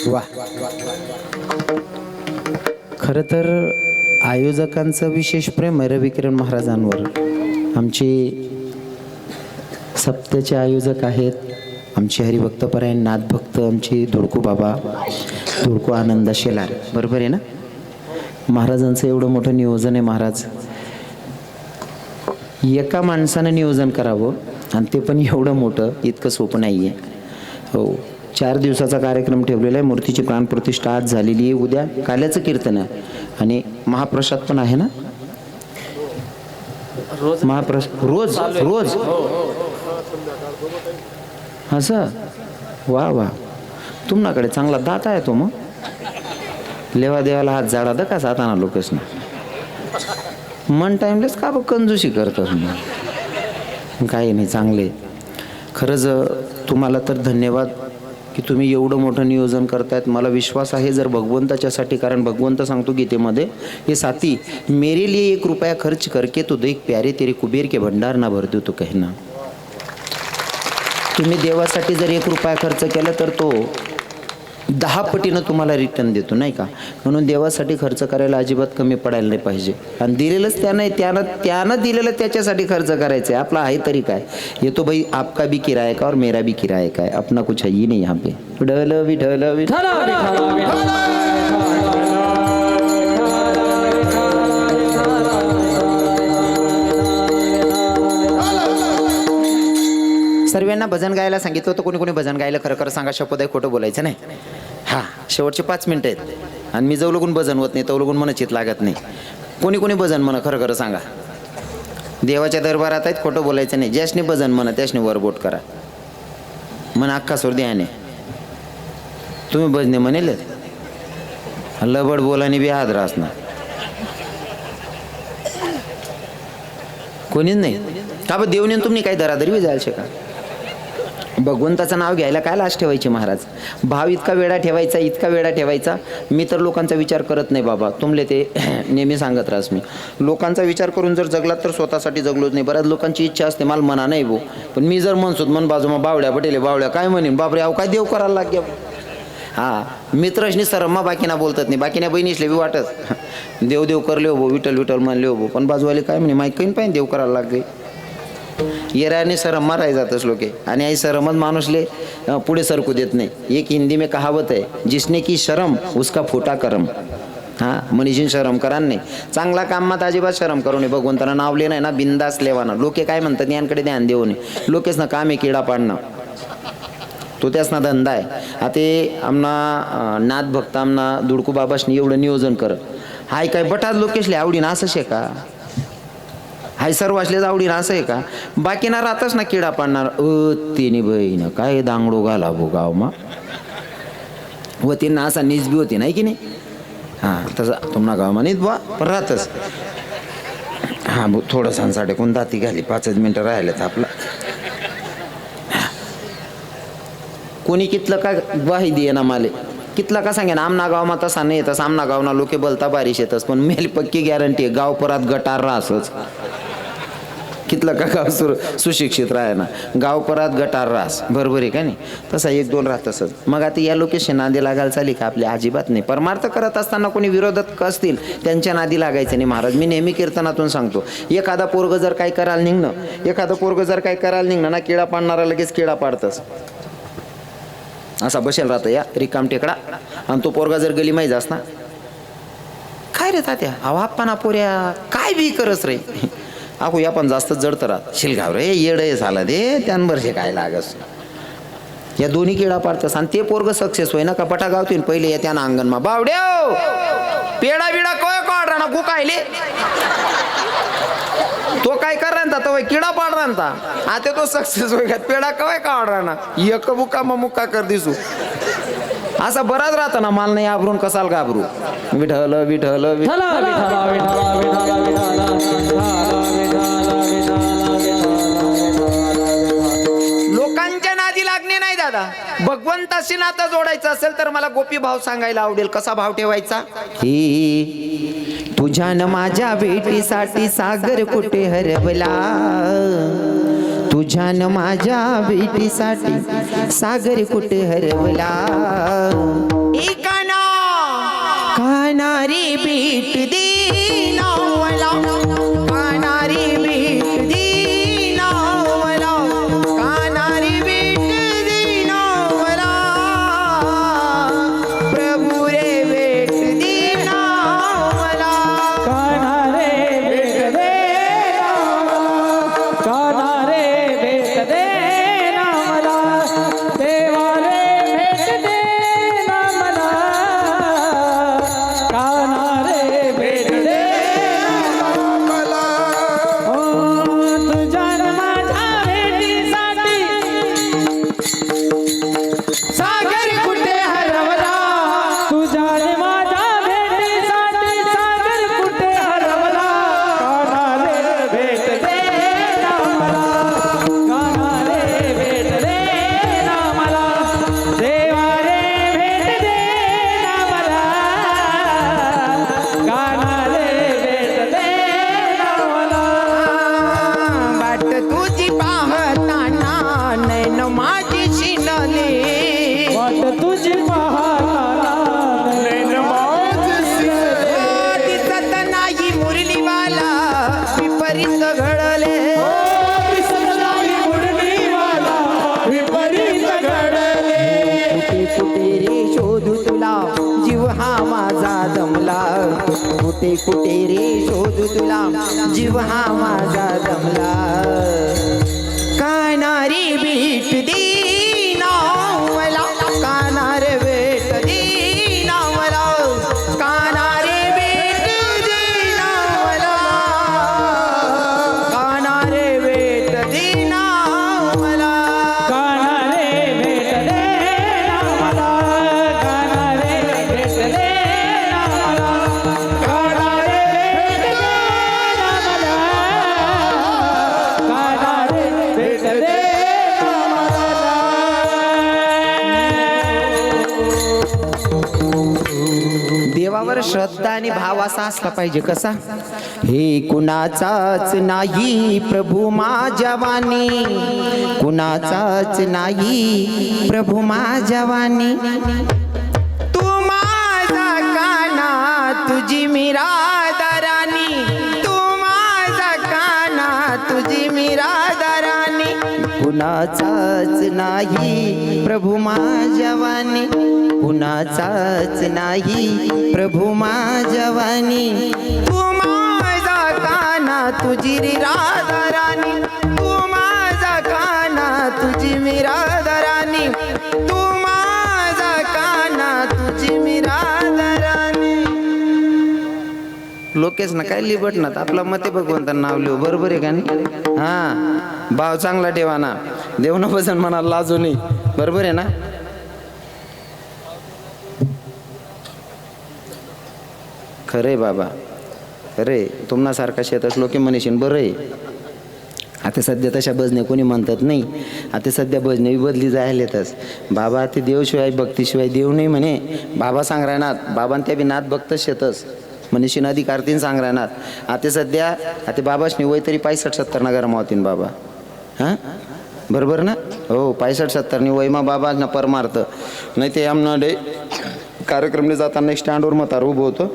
वा. खरं तर आयोजकांचं विशेष प्रेम आहे रविकिरण महाराजांवर. आमचे सप्त्याचे आयोजक आहेत आमचे हरिभक्तपरायण नाथभक्त आमचे धुडकू बाबा, धुडकू आनंद शेलार. बरोबर आहे ना? महाराजांचं एवढं मोठं नियोजन आहे. महाराज एका माणसानं नियोजन करावं आणि ते पण एवढं मोठं, इतकं सोपं नाही आहे. हो, 4 दिवसाचा कार्यक्रम ठेवलेला आहे. मूर्तीची प्राणप्रतिष्ठा आज झालेली आहे. उद्या काल्याचं कीर्तन आहे आणि महाप्रसाद पण आहे ना? महाप्रसाद रोज रोज असं? वा वा, तुम्हाकडे चांगला दाता आहे तो. मग लेवा देवाला हात झाडा द का जाताना लोकच ना मन टाईमलेच का बघ कंजूशी करतात. काही नाही, चांगले. खरंच तुम्हाला तर धन्यवाद की तुम्ही एवढं मोठं नियोजन करतायत. मला विश्वास आहे जर भगवंताच्यासाठी, कारण भगवंत सांगतो गीतेमध्ये, हे साथी मेरे लिए 1 रुपया खर्च करके तो देख प्यारे तेरे कुबेर के भंडार ना भर दो तो कहना. तुम्ही देवासाठी जर 1 रुपया खर्च केला तर तो 10 पटीनं तुम्हाला रिटर्न देतो, नाही का? म्हणून देवासाठी खर्च करायला अजिबात कमी पडायला नाही पाहिजे. आणि दिलेलंच त्यानं दिलेलं त्याच्यासाठी खर्च करायचं आहे. आपला आहे तरी काय? ये तो भाई आपका भी किराया का और मेरा भी किराया का है, अपना कुछ है ही नहीं यहाँ पे. विठ्ठल विठ्ठल विठ्ठल. सर्वांना भजन गायला सांगितलं होतं. कोणी कोणी भजन गायला? खरं खरं सांगा, शपथ आहे, खोटं बोलायचं नाही. हां, शेवटचे 5 मिनटं आहेत आणि मी जवळ लगून भजन होत नाही, तवलगून मन चित लागत नाही. कोणी कोणी भजन म्हणा, खरं खरं सांगा. देवाच्या दरबारात आहेत, खोटं बोलायचं नाही. ज्याशने भजन म्हणा त्याशने वरबोट करा. मन अख्खा सोड द्याने तुम्ही भजने म्हणेल लबड बोलाने बी हादरा असणार. कोणीच नाही का बा? देवने तुम्ही काही दरादरी बी जायला शिका. भगवंताचं नाव घ्यायला काय लाज ठेवायची महाराज? भाव इतका वेळा ठेवायचा, इतका वेळा ठेवायचा. मी तर लोकांचा विचार करत नाही बाबा, तुमले ते नेहमी सांगत राहस. मी लोकांचा विचार करून जर जगलात तर स्वतःसाठी जगलोच नाही. बऱ्याच लोकांची इच्छा असते मला म्हणा नाही भाऊ, पण मी जर म्हणसोत मन बाजू मग बावड्या पटेले बावड्या काय म्हणेन, बापरे अहो काय देव करायला लागल्या. हां, मित्रशनी सरम्मा बाकीना बोलतात नाही, बाकीना बहिणीसले बी वाटत देव देव करले हो, विठ्ठल विठ्ठल म्हणले हो, पण बाजूवाले काय म्हणे माहीत काही पाहिजे देव करायला लागले. येराने सरम्मा राही जातच लोके आणि आई सरमच माणूसले पुढे सरकू देत नाही. एक हिंदी में कहावत है, जिसने की शरम उसका फोटा करम. हां, मनीषीन शरम करा नाही. चांगला कामात अजिबात शरम करू नये. भगवंताना नावले नाही ना, बिंदास लेवाना. लोके काय म्हणतात यांकडे ध्यान देऊ नये. लोकेच ना काम आहे किडा पाडणं, तो त्याच ना धंदा आहे. आता आमना नाथ भक्त आमना धुडकू बाबाशनी एवढं नियोजन कर. हाय काय बटाच लोकेशले आवडीनं असं शे का? हाय सर्व असलेच आवडीनं असं आहे का? बाकीना राहतच ना किडा पाडणार. तिने बहीण काय दांगडो घाला भो गाव मा व त्यांना असा नीज बी होती नाही की नाही. हां, तसं तुम्हाला गाव म्हणत बा पण राहतच. हां भाऊ, थोडं सांसाठी कोण दाती घाली, 5 मिनटं राहिलेत आपलं. कोणी कितलं का ग्वाही दिये ना माले, कितला का सांगे ना आमना गाव मा तसा नाही येतस. आमना गावना लोके बोलता बारिश येतस, पण मेली पक्की गॅरंटी आहे गाव परत गटार राहसच. कितलं का गाव सुशिक्षित राहे ना, गाव परत गटार रास. बरोबर आहे का नाही? तसा 1-2 राहतसच. मग आता या लोकेशन नादी लागायला चाली का? आपली अजिबात नाही. परमार्थ करत असताना कोणी विरोधक असतील त्यांच्या नादी लागायचं नाही. महाराज मी नेहमी कीर्तनातून सांगतो, एखादा पोरग जर काय करायला निघणं ना, किडा पाडणारा लगेच किडा पाडतस. असा बसेल राहतं या रिकाम टेकडा, आणि तो पोरगा जर गली माहीत असना काय रे तात्या आवाप्पाना पोऱ्या काय बी करस रे. अहो या पण जास्त जडत राहत शिलगाव रे येड झाला दे त्यांवरचे काय लागस. या दोन्ही किडा पाडतस आणि ते पोरग सक्सेस होय ना का पटा गावतील पहिले या त्यानं अंगणमा बावड्या पेडा बिडा काय काढ ना गुकायले तो काय कर राहता तो किडा पाड राहता. आता तो सक्सेस होय का पेडा कवाय काढ राहना एक बुका मग मुक्का कर दिसू. असा बराच राहता ना माल नाही आबरून कसाल घाबरू. विठ्ठल विठ्ठल लोकांच्या नादी लागणे नाही दादा. भगवंताशी नातं जोडायचं असेल तर मला गोपी भाव सांगायला आवडेल. कसा भाव ठेवायचा? तुझ्या न माझ्या भेटीसाठी सागर कुठे हरवला. तुझ्या न माझ्या भेटीसाठी सागर कुठे हरवला. काना कानारी बीट दीनावला कानारी बीट दीनावला कानारी बीट दीनावला प्रभू रे भेट दीनावला कान्हा रे भेट दे कान्हा रे भेट दे ना मला देवा रे भेट दे ना मला कान्हा रे भेट दे मला ओ तुझ्या न माझ्या भेटीसाठी सागर कुठे हरवला तुझ्या न माझ्या भेटीसाठी सागर कुठे हरवला कान्हा रे भेट दे ना मला कान्हा रे भेट दे ना मला देवा रे भेट दे ना मला कान्हा रे भेट दे ना मला वाट तुझी पाहताना नैन माझी शिनले वाट तुझी पाहताना नैन माझी दिसत नाही मुरलीवाला विपरीत घडले दिसत नाही मुरलीवाला विपरीत घडले कुठे कुठे रे शोधू तुला जीव हा माझा दमला कुठे कुठे रे शोधू तुला जीव हा माझा दमला कानारी बीट दीनावला कानारे भेट दीनावला कानारे भेट दीनावला कानारे भेट दीनावला कान्हा रे भेट दे ना मला कान्हा रे भेट दे ना मला कान्हा रे भेट दे ना मला कान्हा रे भेट दे ना देवावर श्रद्धा आणि भाव असा असला पाहिजे कसा हे कुणाचाच नाही प्रभू माझ्या वाणी कुणाचाच नाही प्रभू माझ्या वाणी तू माझा काना तुझी मिरादारानी तू माझा काना तुझी मिरादारानी कुणाचाच नाही प्रभू माझ्या वाणी कुणाचाच नाही प्रभू माझ्या वाणी तू माझा काना तुझी राधाराणी तू माझा काना तुझी मिराधाराणी तू माझा काना तुझी मिराधाराणी लोकेश ना काय लिबटनात आपला मते भगवंतांना नाव लिहू बरोबर आहे का नाही हा भाव चांगला ठेवा ना देव न बसन म्हणाला लाजू नाही बरोबर आहे ना खरे बाबा खरे तुम्हासारखा शेतात लोके म्हणशीन बरं आहे आता सध्या तशा भजने कोणी म्हणतात नाही आता सध्या भजने बदली जायलेतच बाबा ते देवशिवाय भक्तीशिवाय देव नाही म्हणे बाबा सांग राहणार बाबा त्या बी नाथ भक्त शेतच म्हणशीन अधिकारतीन सांग राहणार आता सध्या आता बाबाशनी वय तरी 65-70 नगर मावतीन बाबा हां बरोबर ना हो 65-70 वय मा बाबा ना परमार्थ नाही ते आमना डे कार्यक्रमने जाताना स्टँडवर म्हातार उभं होतं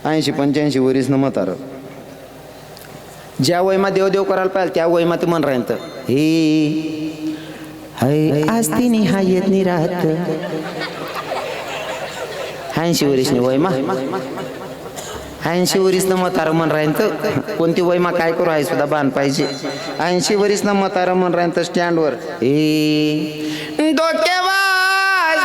80-85 वरीस न म्हातार ज्या वयमा देव करायला पाहिजे त्या वयमा ते म्हण राहील हे हाय आज तिने हा येत नाही राहत 80 वरीस वयमा 80 वरीस न म्हातार म्हण राहील तर कोणती वयमा काय करू आहे सुद्धा बांध पाहिजे 80 वरीस न म्हातार म्हण राहील तर स्टँडवर हे डोकेबाज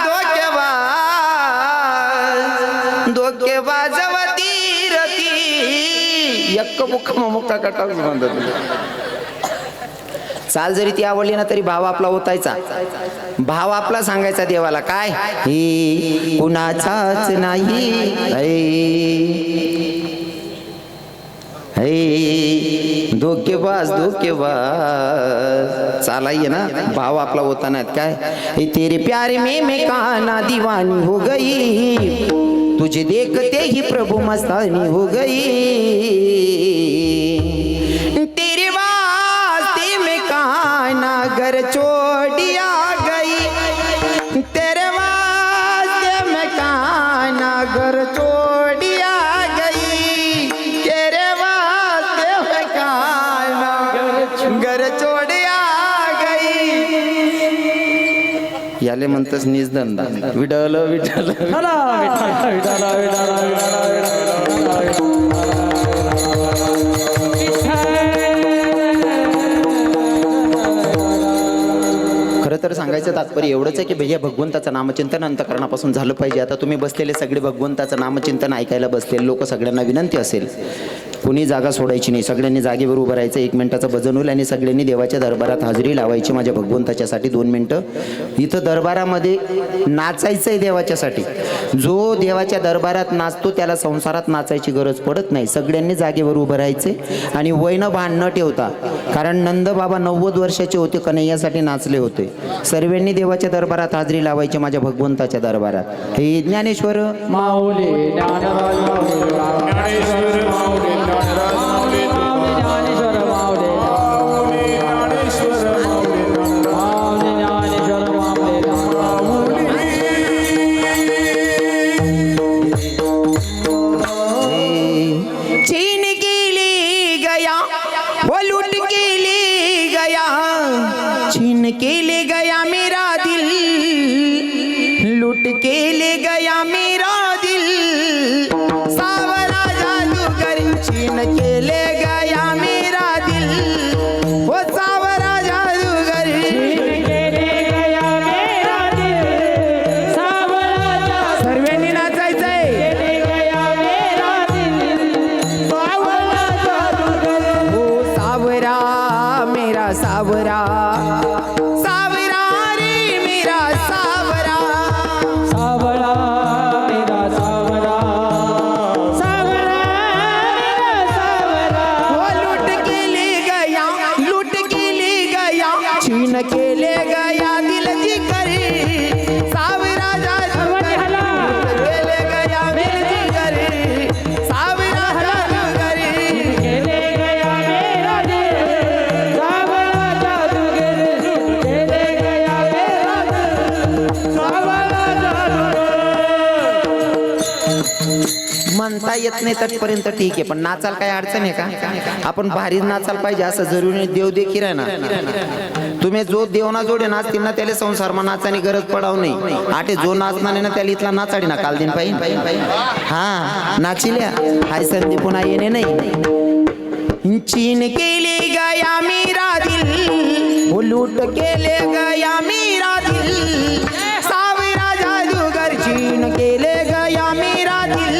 यक्क मुक्का मुक्का कटाव म्हणतात चाल जरी ती आवडली ना तरी भाव आपला ओतायचा भाव आपला सांगायचा देवाला काय हे कुणाचाच नाही हे धोकेबाज चालाइए ना भाव आपला होता ना काय हे तेरे प्यार में मैं काना दीवानी हो गई तुझे देखते ही प्रभु मस्तानी हो गई तेरे वास्ते में काना घर छोड़ दिया गई तेरे वास्ते में घर छोड़िया गई तेरे वास्ते है कायना घर छोड़िया गई. याले म्हणतस निज धंदा विडल विठल चला विठ्ठल विठ्ठल विठ्ठल खरं तर सांगायचं तात्पर्य एवढंच आहे की भैया भगवंताचं नामचिंतन अंतकरणापासून झालं पाहिजे. आता तुम्ही बसलेले सगळे भगवंताचं नामचिंतन ऐकायला बसलेले लोक सगळ्यांना विनंती असेल कुणी जागा सोडायची नाही. सगळ्यांनी जागेवर उभं राहायचं. 1 मिनिटाचं भजन होईल आणि सगळ्यांनी देवाच्या दरबारात हजेरी लावायची माझ्या भगवंताच्यासाठी 2 मिनिटं. इथं दरबारामध्ये नाचायचं आहे देवाच्यासाठी. जो देवाच्या दरबारात नाचतो त्याला संसारात नाचायची गरज पडत नाही. सगळ्यांनी जागेवर उभं राहायचे आणि वयनं भान न ठेवता, कारण नंदबाबा 90 वर्षाचे होते, कन्हैयासाठी नाचले होते. सर्वांनी देवाच्या दरबारात हजेरी लावायची माझ्या भगवंताच्या दरबारात. हे ज्ञानेश्वर माऊली ज्ञानराज माऊली ज्ञानेश्वर माऊली ज्ञानराज माऊली ज्ञानेश्वर माऊली ज्ञानेश्वर माऊली ज्ञानेश्वर माऊली छीन के ले गया वो लूट के ले गया छीन के ले गया मेरा दिल लूट के ले गया मेरा दिल सावरा जादूगर छीन के ले गया मेरा दिल वो सावरा जादूगर सर्वांनी नाचायचंय. ओ सावरा मेरा सावरा सावरा रे मेरा सावरा सावरा मेरा सावरा सावरा मेरा सावरा वो लूट के ले गया छीन के ले गया दिल जी करे सावरा जादूगर लूट के ले गया दिल जी करे सावरा जादूगर ले गया मेरा दिल सावरा जादूगर ले गया मेरा दिल सावरा जादूगर. म्हणता येत नाही तटपर्यंत ठीक आहे, पण नाचाल काय अडचण आहे का? आपण भारी नाचाल पाहिजे असं जरुरी नाही. देव देखील आहे ना. तुम्ही जो देवना जोडे नाचतील ना त्याला संसारमा नाचानी गरज पडाव नाही. आटे जो नाचणार नाही ना त्याला इथला नाचाडी ना काल दिन पाहिजे. हा नाचिल्या हाय संधी पुन्हा येणे नाही. छीन के ले गया मेरा दिल वो लूट के ले गया मेरा दिल सावरा जादूगर छीन के ले गया मेरा दिल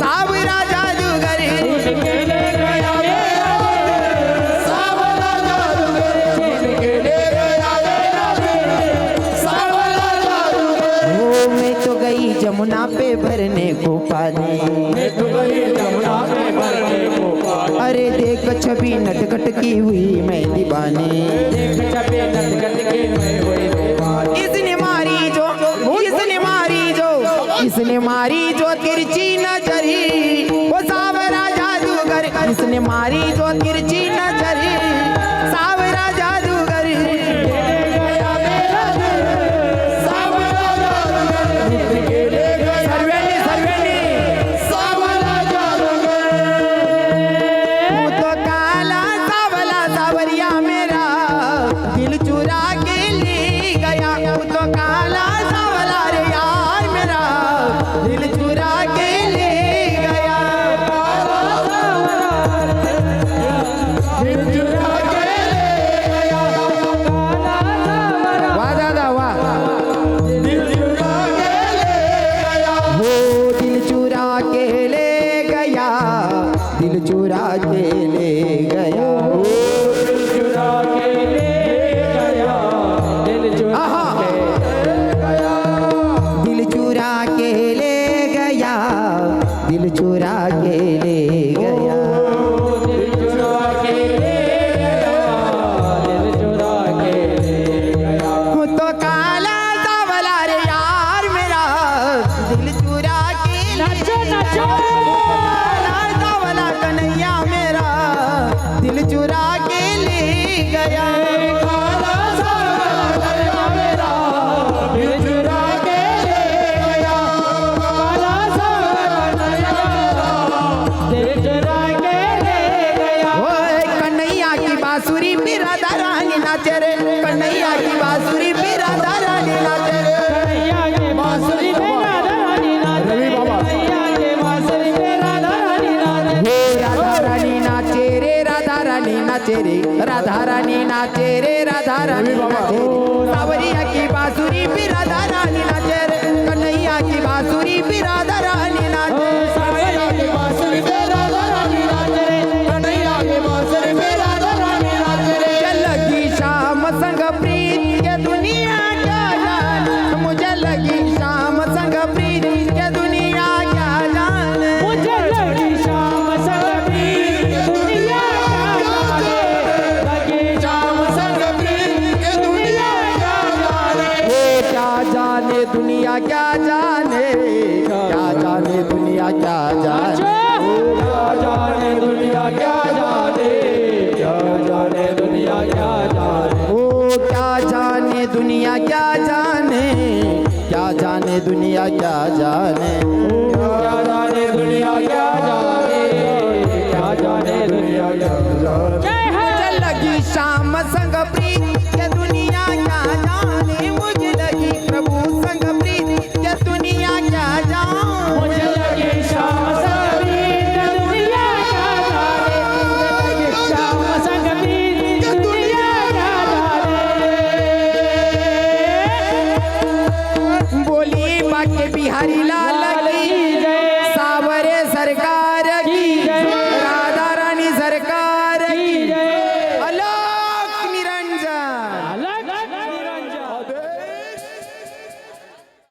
सावरा जादूगर ले गया मेरा दिल सावरा जादूगर ले गया मेरा दिल सावरा जादूगर. वो मैं तो गई जमुना पे भरने को पानी मैं तो गई जमुना में भरने को पानी. अरे देख छवि नटखट की हुई मैं दीवानी देख छपे नटखट के मैं हुई दीवानी. इसने मारी जो तिरछी नजरी वो सावरा जादूगर इसने मारी जो तिरछी नजरी सावरा जादूगर गया मेरा दिल सावरा जादूगर ले गया सर्वेनी सावरा जादूगर. तू तो काला सावला सावरिया मेरा दिल चुरा के ले गया. तू तो काला सावला रे यार मेरा दिल चुरा के ले गया. दिल चुरा के ले गया काला सावरा. वाह दादा वाह. दिल चुरा के ले गया. वो दिल चुरा के ले गया दिल चुरा के ले गया. दिल चुरा के ले गया. दिल चुरा आहा. दिल चुरा के ले गया दिल चुरा के ले गया. दिल चुरा के ले गया. दिल चुरा के ले गया. वो तो काला सावला रे यार मेरा दिल चुरा के ले नाचो नाचो काला सावला कन्हैया मेरा दिल चुरा के ले गया. काला सावरा मेरा दिल चुरा के ले गया. काला नाचे रे राधा रानी नाचे रे राधा रानी नाचे रे सावरिया की बांसुरी भी राधा रानी नाचे रे कन्हैया की बांसुरी भी राधा रानी नाचे सावरिया की बांसुरी पे राधा रानी नाच रे कन्हैया की बांसुरी पे राधा रानी नाच रे मुझे लगी शाम संग प्रीत के दुनिया क्या जाने मुझे लगी शाम संग प्रीत के दुनिया क्या जाने मुझे लगी शाम संग प्रीत दुनिया क्या जाने लगी शाम संग प्रीत के दुनिया क्या जाने वो क्या जाने दुनिया क्या जाने क्या जाने दुनिया क्या जाने क्या जाने दुनिया क्या जाने क्या जाने दुनिया क्या जाने ओ क्या जाने दुनिया क्या जाने क्या जाने दुनिया क्या जाने क्या जाने दुनिया क्या जाने क्या जाने दुनिया क्या जाने मुझे लगी शाम संग